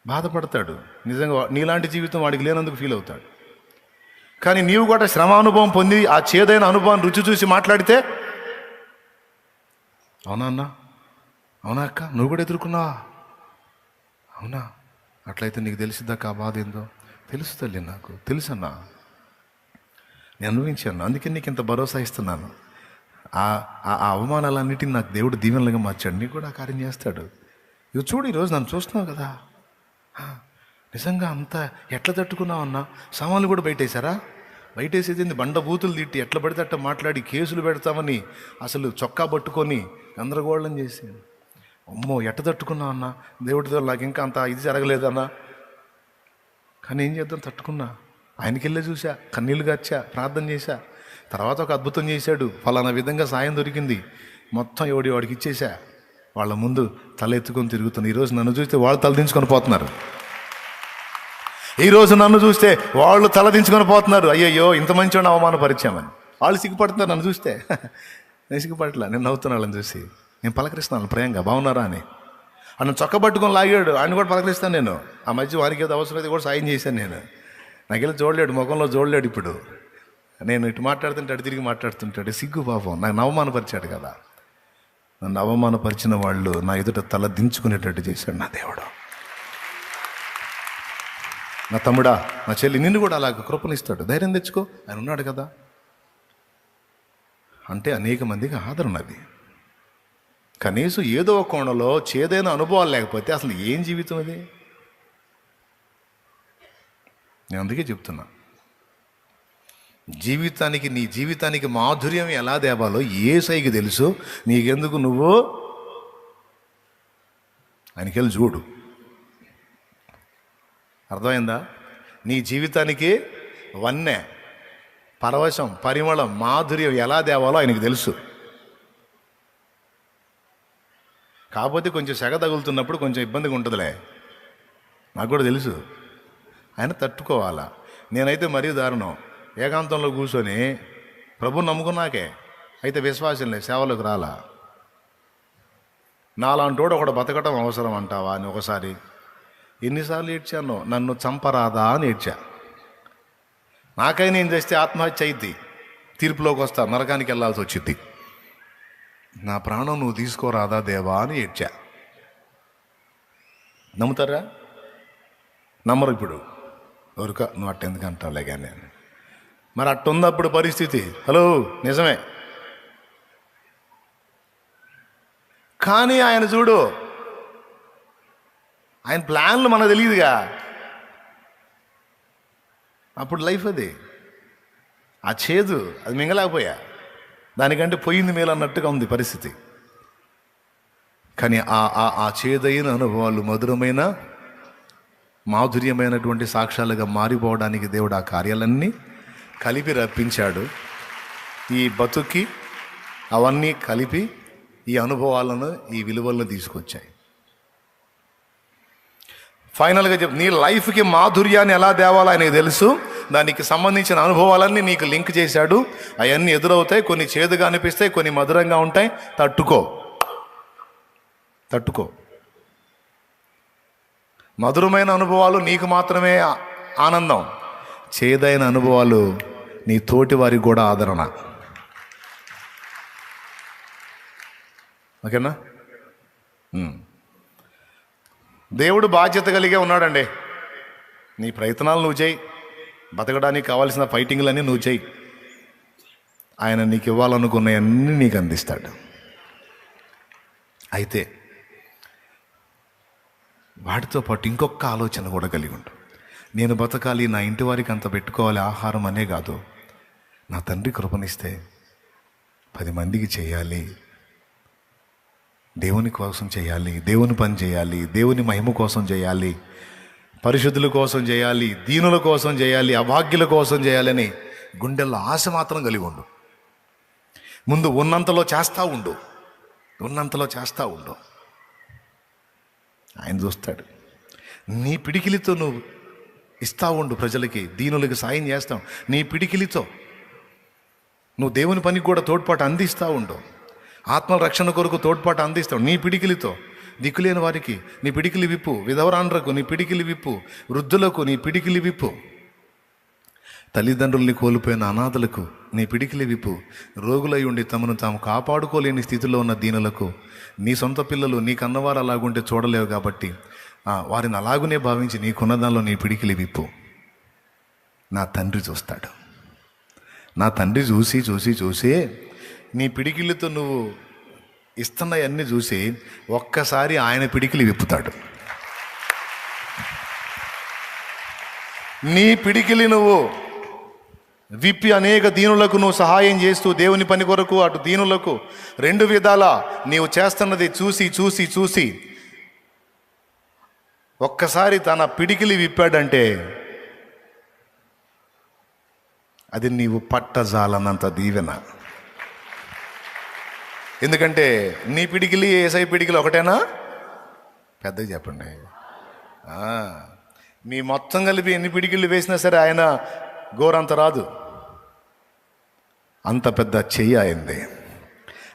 బాధపడతాడు. నిజంగా నీలాంటి జీవితం వాడికి లేనందుకు ఫీల్ అవుతాడు. కానీ నీవు కూడా శ్రమానుభవం పొంది ఆ చేదైన అనుభవాన్ని రుచి చూసి మాట్లాడితే, అవునా అన్నా, అవునా అక్క, నువ్వు కూడా ఎదుర్కొన్నావా? అవునా, అట్లయితే నీకు తెలిసిద్దాక ఆ బాధ ఏందో? తెలుసు తల్లి, నాకు తెలుసన్నా, నేను అనుభవించాను, అందుకే నీకు ఇంత భరోసా ఇస్తున్నాను. ఆ అవమానాలన్నిటిని నాకు దేవుడు దీవెనలుగా మార్చాడు. నీకు కూడా ఆ కార్యం చేస్తాడు. ఇవి చూడు, ఈరోజు నన్ను చూస్తున్నావు కదా, నిజంగా అంతా ఎట్లా తట్టుకున్నావు అన్నా? సామాన్లు కూడా బయటేశారా? బయటేసేది బండ బూతులు తిట్టి ఎట్లా పడితే అట్లా మాట్లాడి కేసులు పెడతామని అసలు చొక్కా పట్టుకొని గందరగోళం చేసి, అమ్మో ఎట్ట తట్టుకున్నావు అన్నా? దేవుడితో నాకు ఇంకా అంత ఇది జరగలేదన్నా. కానీ ఏం చేద్దాం, తట్టుకున్నా. ఆయనకి వెళ్ళే చూసా, కన్నీళ్ళు గార్చా, ప్రార్థన చేశా. తర్వాత ఒక అద్భుతం చేశాడు. ఫలానా విధంగా సాయం దొరికింది, మొత్తం వాడికి ఇచ్చేసా. వాళ్ళ ముందు తల ఎత్తుకొని తిరుగుతుంది. ఈరోజు నన్ను చూస్తే వాళ్ళు తలదించుకొని పోతున్నారు. ఈరోజు నన్ను చూస్తే వాళ్ళు తలదించుకొని పోతున్నారు. అయ్యయ్యో ఇంత మంచివాడిని అవమానపరిచామని వాళ్ళు సిగ్గుపడుతున్నారు నన్ను చూస్తే. నేను సిగ్గుపట్ల, నేను నవ్వుతున్నా వాళ్ళని చూసి. నేను పలకరిస్తున్నాను ప్రేమగా, బాగున్నారా అని. ఆయన చొక్క పట్టుకొని లాగాడు, ఆయన కూడా పలకరిస్తాను నేను. ఆ మధ్య వారికి ఏదో అవసరం అయితే కూడా సాయం చేశాను నేను. నాకెళ్ళి చూడలేడు, ముఖంలో చూడలేడు. ఇప్పుడు నేను ఇటు మాట్లాడుతుంటే అటు తిరిగి మాట్లాడుతుంటాడు. సిగ్గు పాపం, నాకు అవమానపరిచాడు కదా. నన్ను అవమానపరిచిన వాళ్ళు నా ఎదుట తల దించుకునేటట్టు చేశాడు నా దేవుడు. నా తమ్ముడా, నా చెల్లి, నిన్ను కూడా అలాగ కృపనిస్తాడు. ధైర్యం తెచ్చుకో, ఆయన ఉన్నాడు కదా. అంటే అనేక మందికి ఆదరణ అది. కనీసం ఏదో ఒక కోణంలో చేదైన అనుభవాలు లేకపోతే అసలు ఏం జీవితం అది? నేను అందుకే చెప్తున్నా, నీ జీవితానికి మాధుర్యం ఎలా తేవాలో యేసయ్యకి తెలుసు. నీకెందుకు, నువ్వు ఆయనకెళ్ళి చూడు. అర్థమైందా? నీ జీవితానికి వన్నె, పరవశం, పరిమళం, మాధుర్యం ఎలా తేవాలో ఆయనకి తెలుసు. కాకపోతే కొంచెం సెగ తగులుతున్నప్పుడు కొంచెం ఇబ్బందిగా ఉంటుందిలే, నాకు కూడా తెలుసు. ఆయన తట్టుకోవాలా. నేనైతే మరీ దారుణం, ఏకాంతంలో కూర్చొని ప్రభుని నమ్ముకున్నాకే అయితే విశ్వాసం లేదు, సేవలోకి రాలా. నాలాంటోడు ఒకడు బతకటం అవసరం అంటావా అని ఒకసారి ఎన్నిసార్లు ఏడ్చాను. నన్ను చంపరాదా అని ఏడ్చా. నాకైనా ఏం చేస్తే ఆత్మహత్య అయింది, తీర్పులోకి వస్తా, నరకానికి వెళ్ళాల్సి వచ్చింది. నా ప్రాణం నువ్వు తీసుకోరాదా దేవా అని ఏడ్చా. నమ్ముతారా? నమ్మరు. ఇప్పుడు ఎవరిక నువ్వు అట్టెందుకు అంటావులే కానీ. మరి అట్టున్నప్పుడు పరిస్థితి, హలో నిజమే. కానీ ఆయన చూడు, ఆయన ప్లాన్లు మనకు తెలియదుగా. అప్పుడు లైఫ్ అది, ఆ చేదు అది మింగలేకపోయా, దానికంటే పోయింది మేలు అన్నట్టుగా ఉంది పరిస్థితి. కానీ ఆ చేదైన అనుభవాలు మధురమైన మాధుర్యమైనటువంటి సాక్ష్యాలుగా మారిపోవడానికి దేవుడు ఆ కార్యాలన్నీ కలిపి రప్పించాడు. ఈ బతుకి అవన్నీ కలిపి ఈ అనుభవాలను, ఈ విలువలను తీసుకొచ్చాయి. ఫైనల్గా నీ లైఫ్కి మాధుర్యాన్ని ఎలా తేవాలో ఆయనకు తెలుసు. దానికి సంబంధించిన అనుభవాలన్నీ నీకు లింక్ చేశాడు. అవన్నీ ఎదురవుతాయి, కొన్ని చేదుగా అనిపిస్తాయి, కొన్ని మధురంగా ఉంటాయి. తట్టుకో. మధురమైన అనుభవాలు నీకు మాత్రమే ఆనందం, చేదైన అనుభవాలు నీ తోటి వారికి కూడా ఆదరణ. ఓకేనా? దేవుడు బాధ్యత కలిగే ఉన్నాడండి. నీ ప్రయత్నాలు నువ్వు చేయి, బతకడానికి కావాల్సిన ఫైటింగ్లన్నీ నువ్వు చేయి. ఆయన నీకు ఇవ్వాలనుకున్నవన్నీ నీకు అందిస్తాడు. అయితే వాటితో పాటు ఇంకొక ఆలోచన కూడా కలిగి ఉండు. నేను బతకాలి, నా ఇంటి వారికి అంత పెట్టుకోవాలి, ఆహారం అనే కాదు, నా తండ్రి కృపనిస్తే 10 మందికి చేయాలి, దేవుని కోసం చేయాలి, దేవుని పని చేయాలి, దేవుని మహిమ కోసం చేయాలి, పరిశుద్ధుల కోసం చేయాలి, దీనుల కోసం చేయాలి, అభాగ్యుల కోసం చేయాలని గుండెల్లో ఆశ మాత్రం కలిగి ఉండు. ముందు ఉన్నంతలో చేస్తూ ఉండు. ఆయన చూస్తాడు. నీ పిడికిలితో నువ్వు ఇస్తూ ఉండు, ప్రజలకి, దీనులకి సాయం చేస్తావు. నీ పిడికిలితో నువ్వు దేవుని పనికి కూడా తోడ్పాటు అందిస్తూ ఉండు. ఆత్మ రక్షణ కొరకు తోడ్పాటు అందిస్తావు. నీ పిడికిలితో దిక్కులేని వారికి నీ పిడికిలి విప్పు, విధవరాండ్రకు నీ పిడికిలి విప్పు, వృద్ధులకు నీ పిడికిలి విప్పు, తల్లిదండ్రుల్ని కోల్పోయిన అనాథలకు నీ పిడికిలి విప్పు, రోగులై ఉండి తమను తాము కాపాడుకోలేని స్థితిలో ఉన్న దీనులకు, నీ సొంత పిల్లలు నీ కన్నవారు అలాగుంటే చూడలేవు కాబట్టి వారిని అలాగునే భావించి నీకున్న దానిలో నీ పిడికిలి విప్పు. నా తండ్రి చూస్తాడు. నా తండ్రి చూసి నీ పిడికిలితో నువ్వు ఇస్తున్నవన్నీ చూసి ఒక్కసారి ఆయన పిడికిలి విప్పుతాడు. నీ పిడికిలి నువ్వు విప్పి అనేక దీనులకు నువ్వు సహాయం చేస్తూ దేవుని పని కొరకు అటు దీనులకు 2 విధాలా నీవు చేస్తున్నది చూసి ఒక్కసారి తన పిడికిలి విప్పాడంటే అది నీవు పట్టజాలనంత దీవెన. ఎందుకంటే నీ పిడికిలి ఏసై పిడికిలి ఒకటేనా? పెద్దగా చెప్పండి. మీ మొత్తం కలిపి ఎన్ని పిడికిళ్ళు వేసినా సరే ఆయన గోరంత రాదు. అంత పెద్ద చెయ్యి అయింది.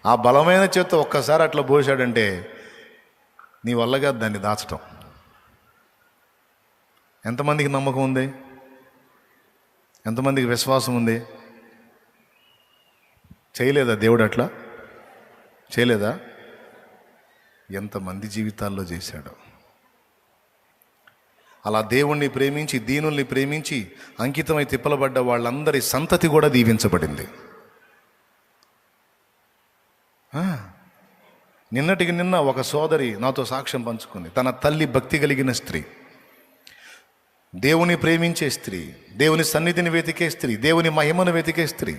ఆ బలమైన చేత్తో ఒక్కసారి అట్లా పోసాడంటే నీ వల్లగా దాన్ని దాచటం. ఎంతమందికి నమ్మకం ఉంది? ఎంతమందికి విశ్వాసం ఉంది? చేయలేదా దేవుడు అట్లా? చేయలేదా? ఎంతమంది జీవితాల్లో చేశాడు. అలా దేవుణ్ణి ప్రేమించి, దీనుల్ని ప్రేమించి అంకితమై తిప్పలబడ్డ వాళ్ళందరి సంతతి కూడా దీవించబడింది. నిన్నటికి నిన్న ఒక సోదరి నాతో సాక్ష్యం పంచుకుంది. తన తల్లి భక్తి కలిగిన స్త్రీ, దేవుని ప్రేమించే స్త్రీ, దేవుని సన్నిధిని వెతికే స్త్రీ, దేవుని మహిమను వెతికే స్త్రీ,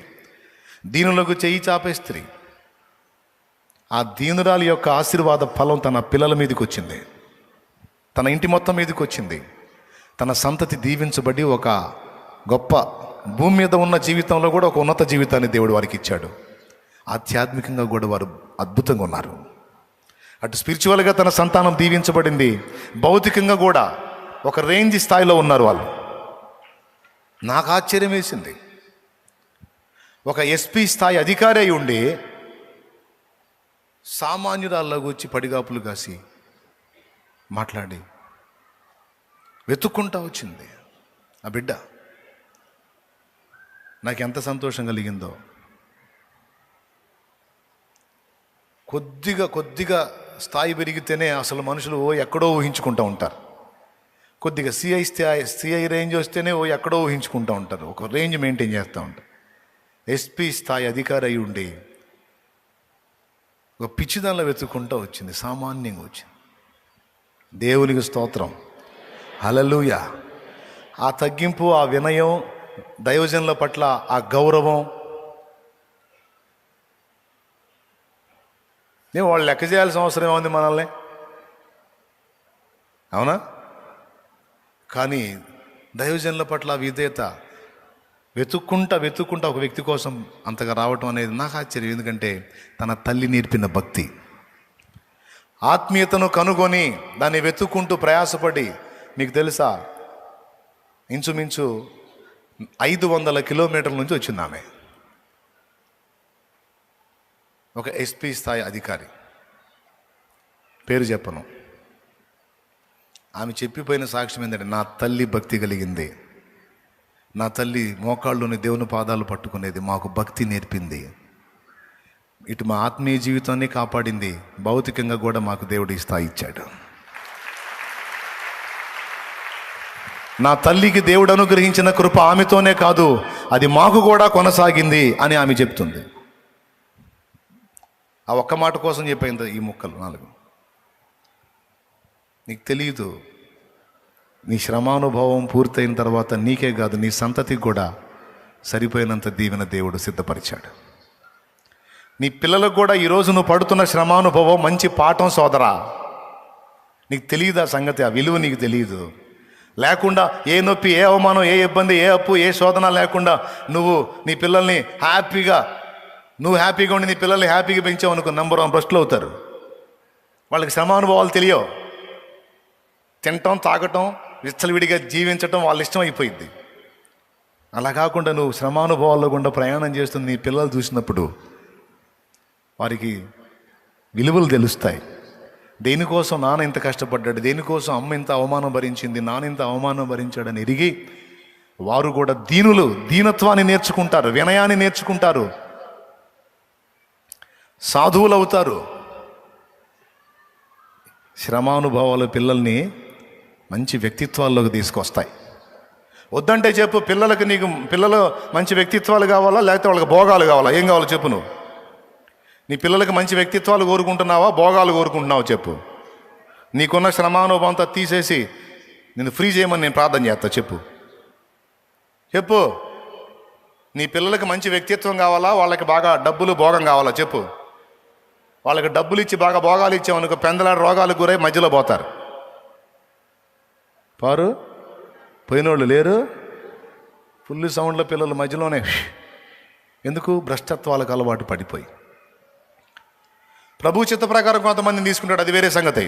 దీనులకు చేయి చాపే స్త్రీ. ఆ దీనురాలి యొక్క ఆశీర్వాద ఫలం తన పిల్లల మీదకి వచ్చింది, తన ఇంటి మొత్తం మీదకి వచ్చింది. తన సంతతి దీవించబడి ఒక గొప్ప భూమి మీద ఉన్న జీవితంలో కూడా ఒక ఉన్నత జీవితాన్ని దేవుడు వారికి ఇచ్చాడు. ఆధ్యాత్మికంగా కూడా వారు అద్భుతంగా ఉన్నారు. అటు స్పిరిచువల్గా తన సంతానం దీవించబడింది, భౌతికంగా కూడా ఒక రేంజ్ స్థాయిలో ఉన్నారు వాళ్ళు. నాకు ఆశ్చర్యం వేసింది. ఒక ఎస్పీ స్థాయి అధికారి అయి ఉండి సామాన్యురాల్లాగా వచ్చి పడిగాపులు కాసి మాట్లాడి వెతుక్కుంటా వచ్చింది ఆ బిడ్డ. నాకు ఎంత సంతోషం కలిగిందో. కొద్దిగా స్థాయి పెరిగితేనే అసలు మనుషులు ఎక్కడో ఊహించుకుంటూ ఉంటారు. కొద్దిగా సిఐ రేంజ్ వస్తేనే ఎక్కడో ఊహించుకుంటూ ఉంటారు, ఒక రేంజ్ మెయింటైన్ చేస్తూ ఉంటారు. ఎస్పీ స్థాయి అధికారి అయి ఉండి ఒక పిచ్చిదానిలో వెతుక్కుంటూ వచ్చింది, సామాన్యంగా వచ్చింది. దేవునికి స్తోత్రం, హల్లెలూయా. ఆ తగ్గింపు, ఆ వినయం, దైవజనుల పట్ల ఆ గౌరవం, నేను వాళ్ళు లెక్క చేయాల్సిన అవసరం ఏముంది మనల్ని, అవునా? కానీ దైవజనుల పట్ల విధేయత, వెతుక్కుంటా ఒక వ్యక్తి కోసం అంతగా రావటం అనేది నాకు ఆశ్చర్యం. ఎందుకంటే తన తల్లి నేర్పిన భక్తి, ఆత్మీయతను కనుగొని దాన్ని వెతుక్కుంటూ ప్రయాసపడి, మీకు తెలుసా ఇంచుమించు 500 కిలోమీటర్ల నుంచి వచ్చింది ఆమె. ఒక ఎస్పీ స్థాయి అధికారి, పేరు చెప్పను. ఆమె చెప్పిపోయిన సాక్ష్యం ఏంటంటే, నా తల్లి భక్తి కలిగింది, నా తల్లి మోకాళ్ళలోని దేవుని పాదాలు పట్టుకునేది, మాకు భక్తి నేర్పింది, ఇటు మా ఆత్మీయ జీవితాన్ని కాపాడింది, భౌతికంగా కూడా మాకు దేవుడు ఈ స్థాయి ఇచ్చాడు. నా తల్లికి దేవుడు అనుగ్రహించిన కృప ఆమెతోనే కాదు, అది మాకు కూడా కొనసాగింది అని ఆమె చెప్తుంది. ఆ ఒక్క మాట కోసం చెప్పిన ఈ ముక్కలు 4. నీకు తెలియదు, నీ శ్రమానుభవం పూర్తయిన తర్వాత నీకే కాదు నీ సంతతికి కూడా సరిపోయినంత దీవెన దేవుడు సిద్ధపరిచాడు. నీ పిల్లలకు కూడా ఈరోజు నువ్వు పడుతున్న శ్రమానుభవం మంచి పాఠం సోదరా. నీకు తెలియదు ఆ సంగతి, ఆ విలువ నీకు తెలియదు. లేకుండా ఏ నొప్పి, ఏ అవమానం, ఏ ఇబ్బంది, ఏ అప్పు, ఏ శోధన లేకుండా నువ్వు నీ పిల్లల్ని హ్యాపీగా ఉండి నీ పిల్లల్ని హ్యాపీగా పెంచావు అనుకో, నంబర్ 1 భ్రష్టులు అవుతారు. వాళ్ళకి శ్రమానుభవాలు తెలియవు. తినటం, తాగటం, విచ్చలవిడిగా జీవించటం వాళ్ళ ఇష్టం అయిపోయింది. అలా కాకుండా నువ్వు శ్రమానుభవాల్లో గుండా ప్రయాణం చేస్తున్న నీ పిల్లలు చూసినప్పుడు వారికి విలువలు తెలుస్తాయి. దేనికోసం నాన్న ఇంత కష్టపడ్డాడు, దేనికోసం అమ్మ ఇంత అవమానం భరించింది, నాన్న ఇంత అవమానం భరించాడని ఎరిగి వారు కూడా దీనత్వాన్ని నేర్చుకుంటారు, వినయాన్ని నేర్చుకుంటారు, సాధువులు అవుతారు. శ్రమానుభవాలు పిల్లల్ని మంచి వ్యక్తిత్వాల్లోకి తీసుకొస్తాయి. వద్దంటే చెప్పు, పిల్లలు మంచి వ్యక్తిత్వాలు కావాలా, లేకపోతే వాళ్ళకి భోగాలు కావాలా? ఏం కావాలో చెప్పు. నువ్వు నీ పిల్లలకి మంచి వ్యక్తిత్వాలు కోరుకుంటున్నావా, భోగాలు కోరుకుంటున్నావా? చెప్పు. నీకున్న శ్రమానుభవంతో తీసేసి నేను ఫ్రీ చేయమని నేను ప్రార్థన చేస్తా. చెప్పు. నీ పిల్లలకి మంచి వ్యక్తిత్వం కావాలా, వాళ్ళకి బాగా డబ్బులు భోగం కావాలా? చెప్పు. వాళ్ళకి డబ్బులు ఇచ్చి బాగా భోగాలు ఇచ్చామనుకో, పెందలాడి రోగాలకు గురై మధ్యలో పోతారు. పోయినోళ్ళు లేరు. ఫుల్ సౌండ్లో పిల్లల మధ్యలోనే. ఎందుకు? భ్రష్టత్వాలకు అలవాటు పడిపోయి. ప్రభు చిత్త ప్రకారం కొంతమందిని తీసుకుంటాడు, అది వేరే సంగతి.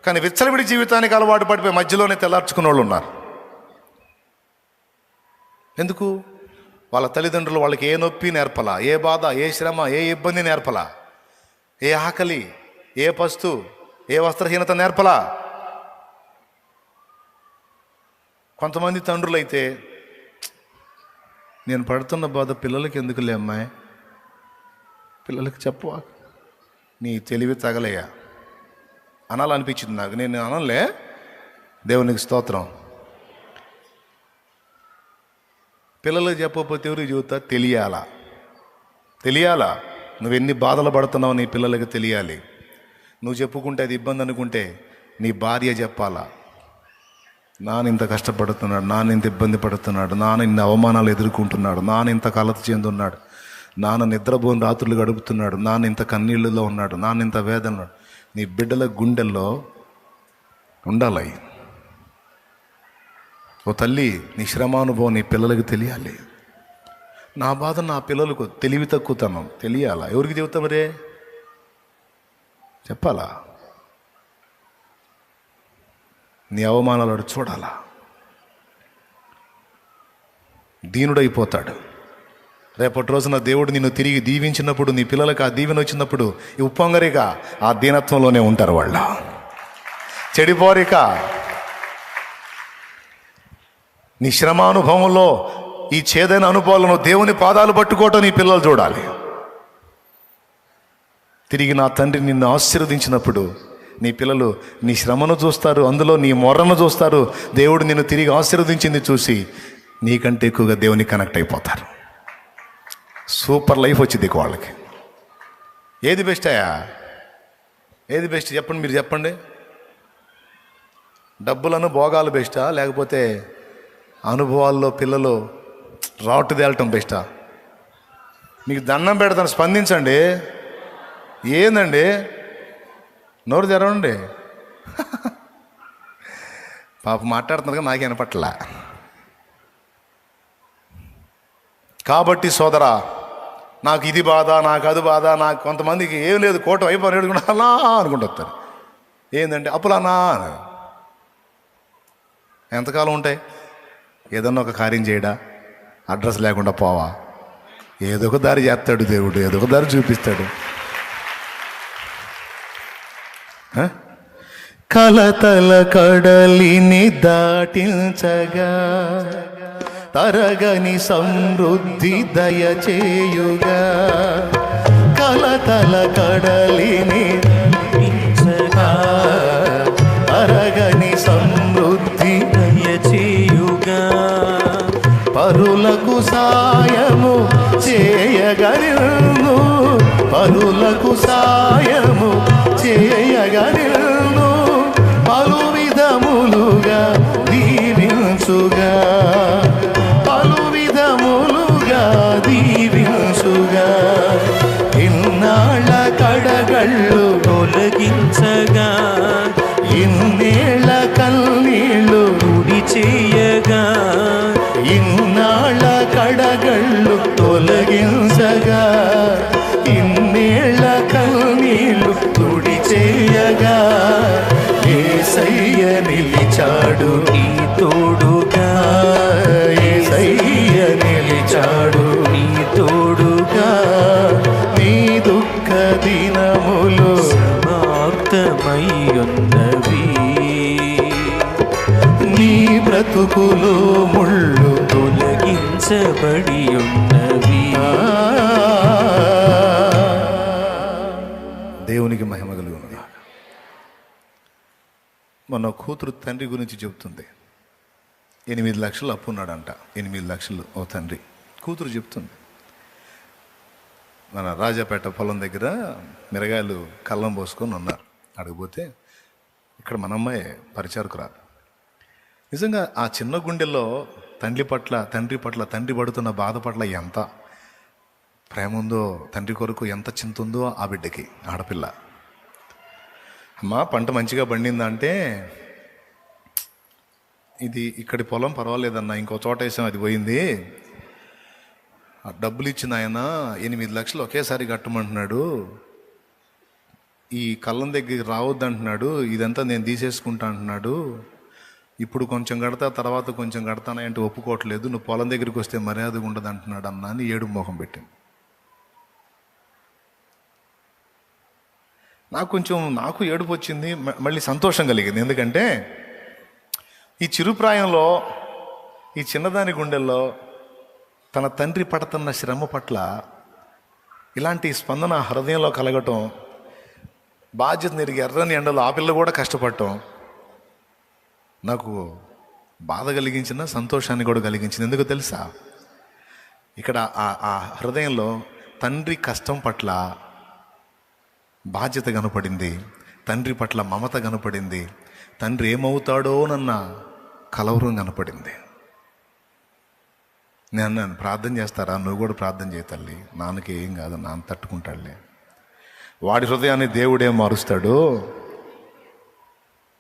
కానీ విచ్చలవిడి జీవితానికి అలవాటు పడిపోయి మధ్యలోనే తెల్లార్చుకున్న వాళ్ళు ఉన్నారు. ఎందుకు? వాళ్ళ తల్లిదండ్రులు వాళ్ళకి ఏ నొప్పి నేర్పలా, ఏ బాధ, ఏ శ్రమ, ఏ ఇబ్బంది నేర్పలా, ఏ ఆకలి, ఏ పస్తు, ఏ వస్త్రహీనత నేర్పలా. కొంతమంది తండ్రులైతే, నేను పడుతున్న బాధ పిల్లలకి ఎందుకులే అమ్మాయి, పిల్లలకి చెప్పవా, నీ తెలివి తగలయ్యా అనాలనిపించింది నాకు. నేను అనలే, దేవునికి స్తోత్రం. పిల్లలకు చెప్పకపోతే ఎవరికి చెబుతా? తెలియాలా నువ్వు ఎన్ని బాధలు పడుతున్నావు నీ పిల్లలకి తెలియాలి. నువ్వు చెప్పుకుంటే అది ఇబ్బంది అనుకుంటే నీ భార్య చెప్పాలా, నాన్న ఇంత కష్టపడుతున్నాడు, నాన్న ఇంత ఇబ్బంది పడుతున్నాడు, నాన్న ఇన్ని అవమానాలు ఎదుర్కొంటున్నాడు, నాన్న ఇంత కలత చెందున్నాడు, నాన్న నిద్రపోని రాత్రులు గడుపుతున్నాడు, నాన్న ఇంత కన్నీళ్ళలో ఉన్నాడు, నాన్న ఇంత వేదన ఉన్నాడు. నీ బిడ్డల గుండెల్లో ఉండాలి. ఓ తల్లి, నీ శ్రమానుభవం నీ పిల్లలకి తెలియాలి. నా బాధ నా పిల్లలకు తెలివి తక్కువతనం తెలియాలా? ఎవరికి చెబుతా మరే? చెప్పాలా? నీ అవమానాలు వాడు చూడాలా, దీనుడైపోతాడు. రేపటి రోజున దేవుడు నిన్ను తిరిగి దీవించినప్పుడు, నీ పిల్లలకు ఆ దీవెన వచ్చినప్పుడు ఉప్పొంగరిక ఆ దీనత్వంలోనే ఉంటారు. వాళ్ళు చెడిపోరిక. నీ శ్రమానుభవంలో ఈ చేదైన అనుభవాలను దేవుని పాదాలు పట్టుకోవటం నీ పిల్లలు చూడాలి. తిరిగి నా తండ్రి నిన్ను ఆశీర్వదించినప్పుడు నీ పిల్లలు నీ శ్రమను చూస్తారు, అందులో నీ మొర్రను చూస్తారు. దేవుడు నిన్ను తిరిగి ఆశీర్వదించింది చూసి నీకంటే ఎక్కువగా దేవునికి కనెక్ట్ అయిపోతారు. సూపర్ లైఫ్ వచ్చింది వాళ్ళకి. ఏది బెస్ట్ అయ్యా? ఏది బెస్ట్ చెప్పండి, మీరు చెప్పండి. డబ్బులను భోగాలు బెస్టా, లేకపోతే అనుభవాల్లో పిల్లలు రాటు తేలటం బెస్టా? మీకు దండం పెడతాను, స్పందించండి. ఏందండి నోరు తెరవండి. పాప మాట్లాడుతున్నారు నాకే వినపట్ల. కాబట్టి సోదరా, నాకు ఇది బాధ, నాకు అది బాధ, నాకు కొంతమందికి ఏం లేదు, కోట అయిపోయి అలా అనుకుంటారు. ఏంటంటే అప్పులన్నా ఎంతకాలం ఉంటాయి? ఏదన్నా ఒక కార్యం చేయడా, అడ్రస్ లేకుండా పోవా, ఏదో ఒక దారి చేస్తాడు దేవుడు, ఏదో ఒక దారి చూపిస్తాడు. కలతల కడలిని దాటించగా తరగని సమృద్ధి దయచేయుగా. కలతల కడలిని తరగని సమృద్ధి దయచేయుగా. పరులకు సాయము చేయగలను, పరులకు సాయము చేయగలను. పలు విధములుగా దీవించుగా, పలు విధములుగా దీవించుగా. ఇన్నాళ్ళ కడగళ్ళు తొలగించగా, ఇన్నేళ్ళ కన్నీళ్ళు తుడి చేయగా. ఇన్నాళ్ళ కడగళ్ళు తొలగించగా, ఇన్నేళ్ళ కన్నీళ్ళు తుడి చేయగా. యేసయ్య నిలిచాడు నీ తోడుగా, యేసయ్య నిలిచాడు నీ తోడుగా. నీ దుఃఖ దినములు సమాప్తమయ్యున్నవి, నీ బ్రతుకులు ముళ్ళు తొలగించబడి ఉన్నవి. దేవునికి మహిమ కలుగును. మన కూతురు తండ్రి గురించి చెబుతుంది. 8 లక్షలు అప్పు ఉన్నాడంట. 8 లక్షలు ఓ తండ్రి. కూతురు చెప్తుంది, మన రాజాపేట పొలం దగ్గర మిరగాయలు కళ్ళం పోసుకొని ఉన్నారు. అడిగిపోతే ఇక్కడ మన అమ్మాయి పరిచారకురా. నిజంగా ఆ చిన్న గుండెల్లో తండ్రి పట్ల తండ్రి పడుతున్న బాధ పట్ల ఎంత ప్రేమ ఉందో, తండ్రి కొరకు ఎంత చింత ఉందో ఆ బిడ్డకి. ఆడపిల్ల, అమ్మా పంట మంచిగా పండిందా అంటే, ఇది ఇక్కడి పొలం పర్వాలేదన్నా, ఇంకో చోట వేసాం అది పోయింది. ఆ డబ్బులు ఇచ్చిన ఆయన 8 లక్షలు ఒకేసారి కట్టమంటున్నాడు, ఈ కళ్ళం దగ్గరికి రావద్దు అంటున్నాడు, ఇదంతా నేను తీసేసుకుంటా అంటున్నాడు. ఇప్పుడు కొంచెం కడతా, తర్వాత కొంచెం కడతానంటే ఒప్పుకోవట్లేదు, నువ్వు పొలం దగ్గరికి వస్తే మర్యాదగా ఉండదు అంటున్నాడు అన్నా అని ఏడు మొహం పెట్టింది. నాకు ఏడుపు వచ్చింది, మళ్ళీ సంతోషం కలిగింది. ఎందుకంటే ఈ చిరుప్రాయంలో ఈ చిన్నదాని గుండెల్లో తన తండ్రి పడుతున్న శ్రమ పట్ల ఇలాంటి స్పందన హృదయంలో కలగటం, బాధ్యత నెరిగి ఎర్రని ఎండలో ఆ పిల్ల కూడా కష్టపడటం నాకు బాధ కలిగించిన, సంతోషాన్ని కూడా కలిగించింది. ఎందుకు తెలుసా? ఇక్కడ ఆ హృదయంలో తండ్రి కష్టం పట్ల బాధ్యత కనపడింది, తండ్రి పట్ల మమత కనపడింది, తండ్రి ఏమవుతాడోనన్న కలవరం కనపడింది. నేను అన్నాను, ప్రార్థన చేస్తారా? నువ్వు కూడా ప్రార్థన చేయ తల్లి, నాన్నకి ఏం కాదు, నాన్న తట్టుకుంటాడులే. వాడి హృదయాన్ని దేవుడే మారుస్తాడు,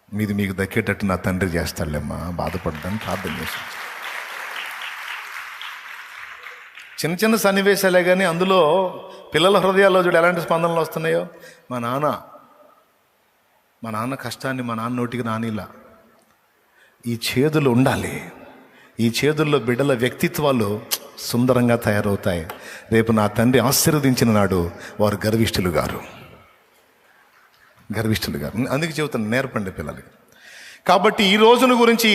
మీది మీకు దక్కేటట్టు నా తండ్రి చేస్తాడులేమ్మా, బాధపడ్డాను ప్రార్థన చేసి. చిన్న చిన్న సన్నివేశాలే కానీ అందులో పిల్లల హృదయాల్లో చూడు ఎలాంటి స్పందనలు వస్తున్నాయో. మా నాన్న కష్టాన్ని మా నాన్న నోటికి రానిలా. ఈ చేదులు ఉండాలి, ఈ చేదుల్లో బిడ్డల వ్యక్తిత్వాలు సుందరంగా తయారవుతాయి. రేపు నా తండ్రి ఆశీర్వదించిన నాడు వారు గర్విష్ఠులు గారు. అందుకే చెబుతాను, నేర్పండి పిల్లలకి. కాబట్టి ఈ రోజుని గురించి,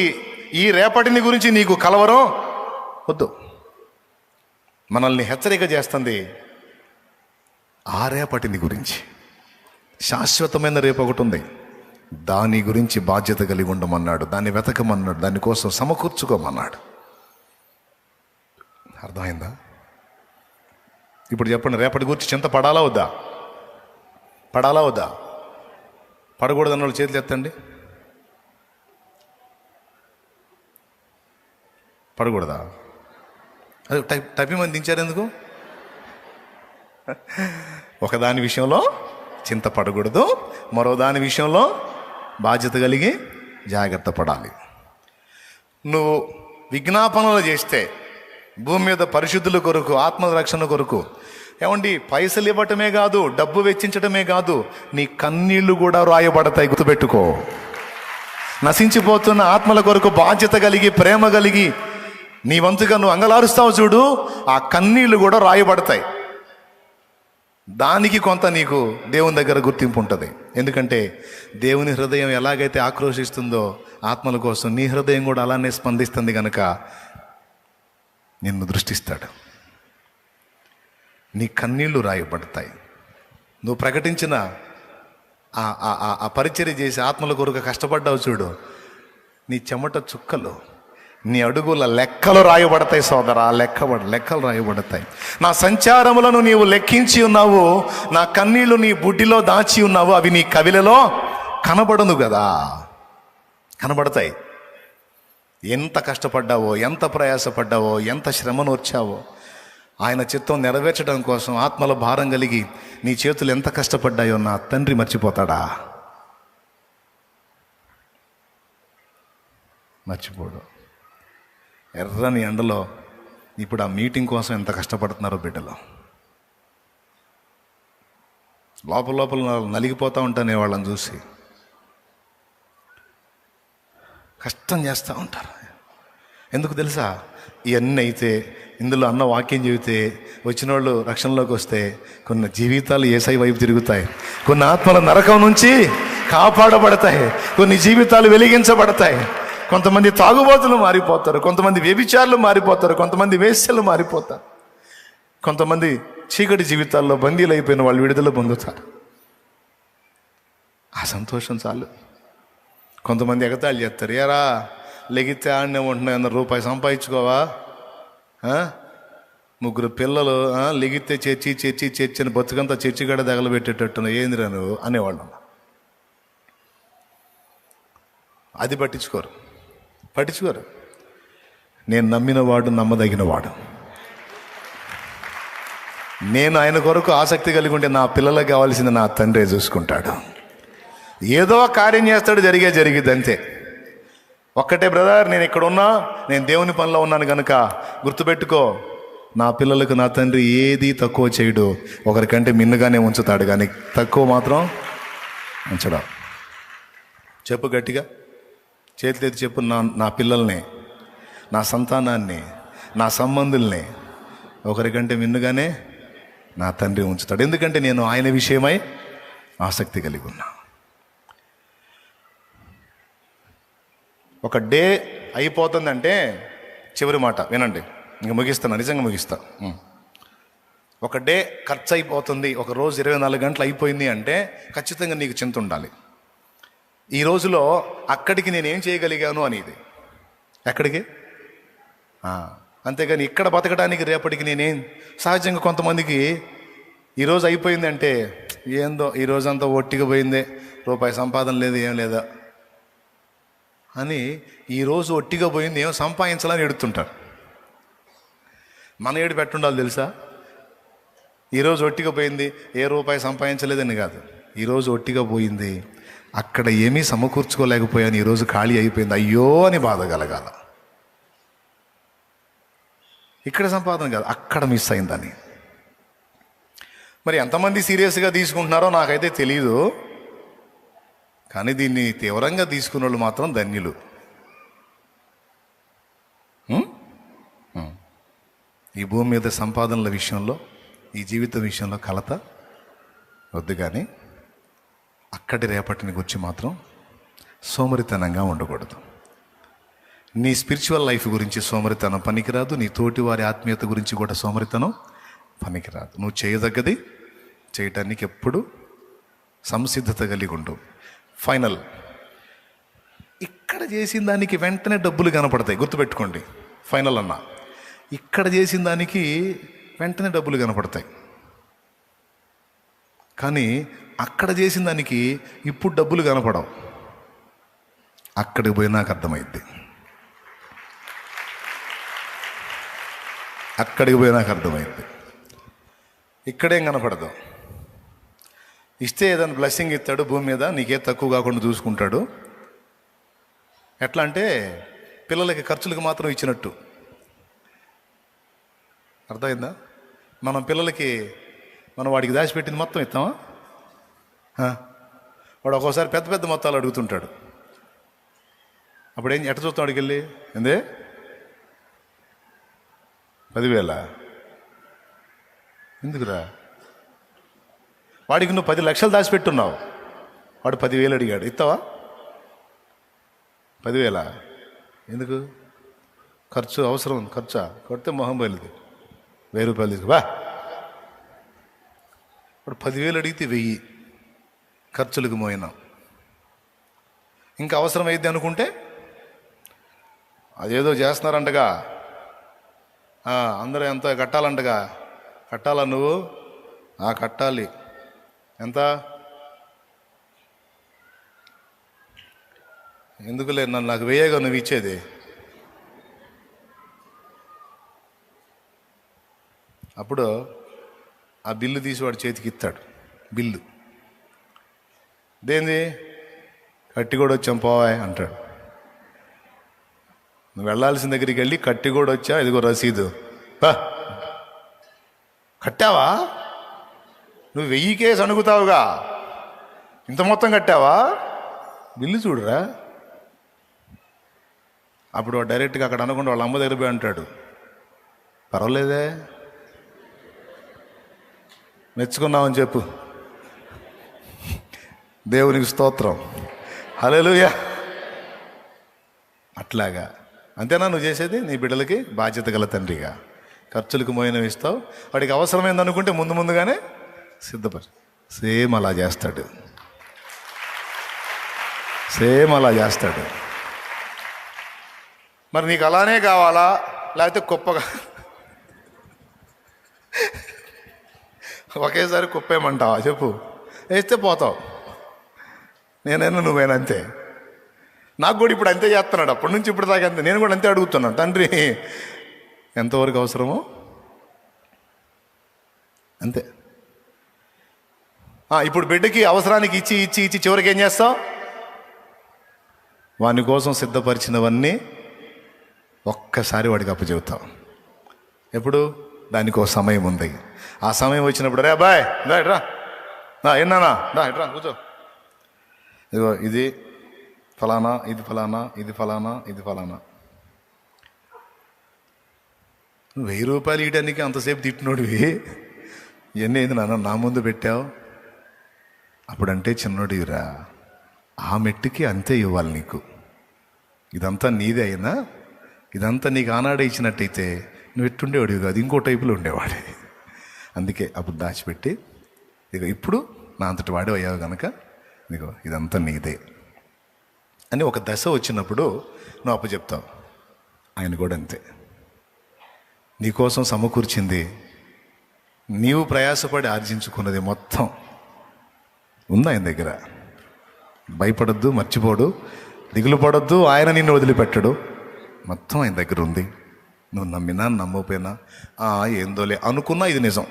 ఈ రేపటిని గురించి నీకు కలవరం వద్దు. మనల్ని హెచ్చరిక చేస్తుంది ఆ రేపటిని గురించి. శాశ్వతమైన రేపు ఒకటి ఉంది, దాని గురించి బాధ్యత కలిగి ఉండమన్నాడు, దాన్ని వెతకమన్నాడు, దానికోసం సమకూర్చుకోమన్నాడు. అర్థమైందా? ఇప్పుడు చెప్పండి, రేపటి గురించి చింత పడాలా వద్దా? పడకూడదు అన్న వాళ్ళు చేతులు ఎత్తండి. పడకూడదా? అది టైపి మంది దించారు ఎందుకు? ఒకదాని విషయంలో చింత పడకూడదు, మరో దాని విషయంలో బాధ్యత కలిగి జాగ్రత్త పడాలి. నువ్వు విజ్ఞాపనలు చేస్తే భూమి మీద పరిశుద్ధుల కొరకు, ఆత్మరక్షణ కొరకు, ఏమండి పైసలు ఇవ్వటమే కాదు, డబ్బు వెచ్చించటమే కాదు, నీ కన్నీళ్లు కూడా రాయబడతాయి, గుర్తుపెట్టుకో. నశించిపోతున్న ఆత్మల కొరకు బాధ్యత కలిగి, ప్రేమ కలిగి నీ వంతుగా నువ్వు అంగలారుస్తావు చూడు, ఆ కన్నీళ్లు కూడా రాయబడతాయి. దానికి కొంత నీకు దేవుని దగ్గర గుర్తింపు ఉంటుంది. ఎందుకంటే దేవుని హృదయం ఎలాగైతే ఆక్రోశిస్తుందో ఆత్మల కోసం, నీ హృదయం కూడా అలానే స్పందిస్తుంది కనుక నిన్ను దృష్టిస్తాడు. నీ కన్నీళ్లు రాయబడతాయి. నువ్వు ప్రకటించిన ఆ పరిచర్య చేసి ఆత్మల కొరకు కష్టపడ్డావు చూడు, నీ చెమట చుక్కలు, నీ అడుగుల లెక్కలు రాయబడతాయి సోదరా, లెక్కలు రాయబడతాయి. నా సంచారములను నీవు లెక్కించి ఉన్నావు, నా కన్నీళ్లు నీ బుడ్డిలో దాచి ఉన్నావు, అవి నీ కవిలలో కనబడను కదా, కనబడతాయి. ఎంత కష్టపడ్డావో, ఎంత ప్రయాసపడ్డావో, ఎంత శ్రమనోర్చావో ఆయన చిత్తం నెరవేర్చడం కోసం ఆత్మల భారం కలిగి నీ చేతులు ఎంత కష్టపడ్డాయో నా తండ్రి మర్చిపోతాడా? మర్చిపోడు. ఎర్రని ఎండలో ఇప్పుడు ఆ మీటింగ్ కోసం ఎంత కష్టపడుతున్నారో బిడ్డలు. లోపల నలిగిపోతూ ఉంటానే వాళ్ళని చూసి. కష్టం చేస్తూ ఉంటారు. ఎందుకు తెలుసా? ఇవన్నీ అయితే ఇందులో అన్న వాక్యం చెబితే వచ్చిన వాళ్ళు రక్షణలోకి వస్తే కొన్ని జీవితాలు యేసయ్య వైపు తిరుగుతాయి, కొన్ని ఆత్మల నరకం నుంచి కాపాడబడతాయి, కొన్ని జీవితాలు వెలిగించబడతాయి. కొంతమంది తాగుబోతులు మారిపోతారు, కొంతమంది వ్యభిచారులు మారిపోతారు, కొంతమంది వేశ్యలు మారిపోతారు, కొంతమంది చీకటి జీవితాల్లో బందీలు అయిపోయిన వాళ్ళు విడుదల పొందుతారు. ఆ సంతోషం చాలు. కొంతమంది ఎగతాళి చేస్తారు, ఏరా లెగితే ఆడనే ఉంటున్నాయి అన్న, రూపాయి సంపాదించుకోవా, 3 పిల్లలు లెగితే చర్చి అని బతుకంతా చర్చి గడ తగలబెట్టేటట్టున్నా ఏందిరా నువ్వు అనేవాళ్ళం. అది పట్టించుకోరు. నేను నమ్మినవాడు నమ్మదగినవాడు. నేను ఆయన కొరకు ఆసక్తి కలిగి ఉంటే నా పిల్లలకు కావాల్సింది నా తండ్రే చూసుకుంటాడు. ఏదో కార్యం చేస్తాడు, జరిగిద్ది అంతే. ఒక్కటే బ్రదర్, నేను ఇక్కడ ఉన్నా, నేను దేవుని పనిలో ఉన్నాను కనుక గుర్తుపెట్టుకో, నా పిల్లలకు నా తండ్రి ఏది తక్కువ చేయడు, ఒకరికంటే మిన్నుగానే ఉంచుతాడు, కానీ తక్కువ మాత్రం ఉంచడా. చెప్పు గట్టిగా, చేతులెత్తి చెప్పు, నా పిల్లల్ని, నా సంతానాన్ని, నా సంబంధుల్ని ఒకరికంటే మిన్నుగానే నా తండ్రి ఉంచుతాడు. ఎందుకంటే నేను ఆయన విషయమై ఆసక్తి కలిగి ఉన్నా. ఒక డే అయిపోతుందంటే, చివరి మాట వినండి, ఇంక ముగిస్తాను, నిజంగా ముగిస్తా. ఒక డే ఖర్చు అయిపోతుంది, ఒక రోజు 24 గంటలు అయిపోయింది అంటే ఖచ్చితంగా నీకు చింత ఉండాలి. ఈ రోజులో అక్కడికి నేనేం చేయగలిగాను అనేది, ఎక్కడికి, అంతేగాని ఇక్కడ బతకడానికి రేపటికి నేనేం. సహజంగా కొంతమందికి ఈరోజు అయిపోయింది అంటే ఏందో ఈరోజంతా ఒట్టిగా పోయిందే, రూపాయి సంపాదన లేదు, ఏం లేదా అని ఈరోజు ఒట్టిగా పోయింది ఏం సంపాదించాలని ఎడుతుంటారు. మన ఏడు పెట్టుండాలి తెలుసా? ఈరోజు ఒట్టిగా పోయింది, ఏ రూపాయి సంపాదించలేదని కాదు, ఈరోజు ఒట్టిగా పోయింది, అక్కడ ఏమీ సమకూర్చుకోలేకపోయాను, ఈరోజు ఖాళీ అయిపోయింది, అయ్యో అని బాధ కలగాల. ఇక్కడ సంపాదన కాదు, అక్కడ మిస్ అయిందని. మరి ఎంతమంది సీరియస్గా తీసుకుంటున్నారో నాకైతే తెలియదు, కానీ దీన్ని తీవ్రంగా తీసుకున్న వాళ్ళు మాత్రం ధన్యులు. ఈ భూమి మీద సంపాదనల విషయంలో, ఈ జీవిత విషయంలో కలత వద్దు, కానీ అక్కడి రేపటిని గురించి మాత్రం సోమరితనంగా ఉండకూడదు. నీ స్పిరిచువల్ లైఫ్ గురించి సోమరితనం పనికిరాదు, నీ తోటి వారి ఆత్మీయత గురించి కూడా సోమరితనం పనికిరాదు. నువ్వు చేయదగ్గది చేయటానికి ఎప్పుడు సంసిద్ధత కలిగి ఉండు. ఫైనల్, ఇక్కడ చేసిన దానికి వెంటనే డబ్బులు కనపడతాయి, గుర్తుపెట్టుకోండి. ఫైనల్ అన్నా, ఇక్కడ చేసిన దానికి వెంటనే డబ్బులు కనపడతాయి, కానీ అక్కడ చేసిన దానికి ఇప్పుడు డబ్బులు కనపడవు. అక్కడికి పోయినాక అర్థమైద్ది, అక్కడికి పోయినాక అర్థమైంది. ఇక్కడేం కనపడదు. ఇస్తే ఏదైనా బ్లెస్సింగ్ ఇస్తాడు భూమి మీద, నీకే తక్కువ కాకుండా చూసుకుంటాడు. ఎట్లా అంటే పిల్లలకి ఖర్చులకు మాత్రం ఇచ్చినట్టు, అర్థమైందా? మనం పిల్లలకి మనం వాడికి దాచిపెట్టింది మొత్తం ఇస్తామా? వాడు ఒక్కోసారి పెద్ద పెద్ద మొత్తాలు అడుగుతుంటాడు. అప్పుడు ఎట్ట చూస్తాం వాడికి వెళ్ళి, ఏందే 10,000 ఎందుకురా? వాడికి నువ్వు 10 లక్షలు దాచిపెట్టున్నావు, వాడు 10,000 అడిగాడు, ఇస్తావా? 10,000 ఎందుకు? ఖర్చు అవసరం, ఖర్చా కొడితే మొహం బయలుది, 1000 రూపాయలు తీసుకు బా. వాడు 10,000 అడిగితే 1000 ఖర్చులకు మోయినా. ఇంకా అవసరం అయింది అనుకుంటే అదేదో చేస్తున్నారంటగా, అందరూ ఎంత కట్టాలంటగా, కట్టాలా నువ్వు? కట్టాలి. ఎంత? ఎందుకులే, నాకు వేయగా నువ్వు ఇచ్చేది. అప్పుడు ఆ బిల్లు తీసి వాడి చేతికి ఇస్తాడు. బిల్లు దేంది? కట్టి కూడా వచ్చాం పోవాయ్ అంటాడు. నువ్వు వెళ్ళాల్సిన దగ్గరికి వెళ్ళి కట్టి కూడా వచ్చా, ఇదిగో రసీదు, కట్టావా? నువ్వు 1000 కేసు అణుగుతావుగా, ఇంత మొత్తం కట్టావా? బిల్లు చూడరా. అప్పుడు వాడు డైరెక్ట్గా అక్కడ అనకుండా వాళ్ళ అమ్మ దగ్గర పోయి అంటాడు, పర్వాలేదే, మెచ్చుకున్నామని చెప్పు, దేవునికి స్తోత్రం, హల్లెలూయా. అట్లాగా అంతేనా నువ్వు చేసేది? నీ బిడ్డలకి బాధ్యత గల తండ్రిగా ఖర్చులకు మోయినవి ఇస్తావు. వాడికి అవసరమైంది అనుకుంటే ముందుగానే సిద్ధపడి, సేమ్ అలా చేస్తాడు, సేమ్ అలా చేస్తాడు. మరి నీకు అలానే కావాలా, లేకపోతే కుప్పగా ఒకేసారి కుప్పేయమంటావా? చెప్పు, వేస్తే పోతావు. నేనైనా నువ్వేనా అంతే. నాకు కూడా ఇప్పుడు అంతే చేస్తున్నాడు, అప్పటి నుంచి ఇప్పుడు దాకా అంతే. నేను కూడా అంతే అడుగుతున్నాను, తండ్రి ఎంతవరకు అవసరమో అంతే. ఇప్పుడు బిడ్డకి అవసరానికి ఇచ్చి ఇచ్చి ఇచ్చి చివరికి ఏం చేస్తావు? వాని కోసం సిద్ధపరిచినవన్నీ ఒక్కసారి వాడికి అప్పచెబుతావు. ఎప్పుడు? దానికి ఒక సమయం ఉంది. ఆ సమయం వచ్చినప్పుడు, రే అబ్బాయ్ రా ఇట్రా, ఎన్నానా రా ఇట్రా కూర్చో, ఇదిగో ఇది ఫలానా, ఇది ఫలానా, ఇది ఫలానా, ఇది ఫలానా. 1000 రూపాయలు ఇయడానికి అంతసేపు తిట్టినోడివి, ఇవన్నీ ఏంది నాన్న నా ముందు పెట్టావు? అప్పుడంటే చిన్నోడివిరా, ఆ మెట్టుకి అంతే ఇవ్వాలి నీకు. ఇదంతా నీదే అయినా, ఇదంతా నీకు ఆనాడే ఇచ్చినట్టయితే నువ్వు ఎట్టుండేవాడివి కాదు, ఇంకో టైపులో ఉండేవాడి. అందుకే అప్పుడు దాచిపెట్టి, ఇక ఇప్పుడు నా అంతటి వాడే అయ్యావు కనుక నీకు ఇదంతా నీదే అని ఒక దశ వచ్చినప్పుడు నువ్వు అప్పు చెప్తావు. ఆయన కూడా అంతే, నీకోసం సమకూర్చింది, నీవు ప్రయాసపడి ఆర్జించుకున్నది మొత్తం ఉంది ఆయన దగ్గర. భయపడొద్దు, మర్చిపోడు, దిగులు పడొద్దు, ఆయన నిన్ను వదిలిపెట్టడు. మొత్తం ఆయన దగ్గర ఉంది. నువ్వు నమ్మినా నమ్మకపోయినా ఏందోలే అనుకున్నా ఇది నిజం.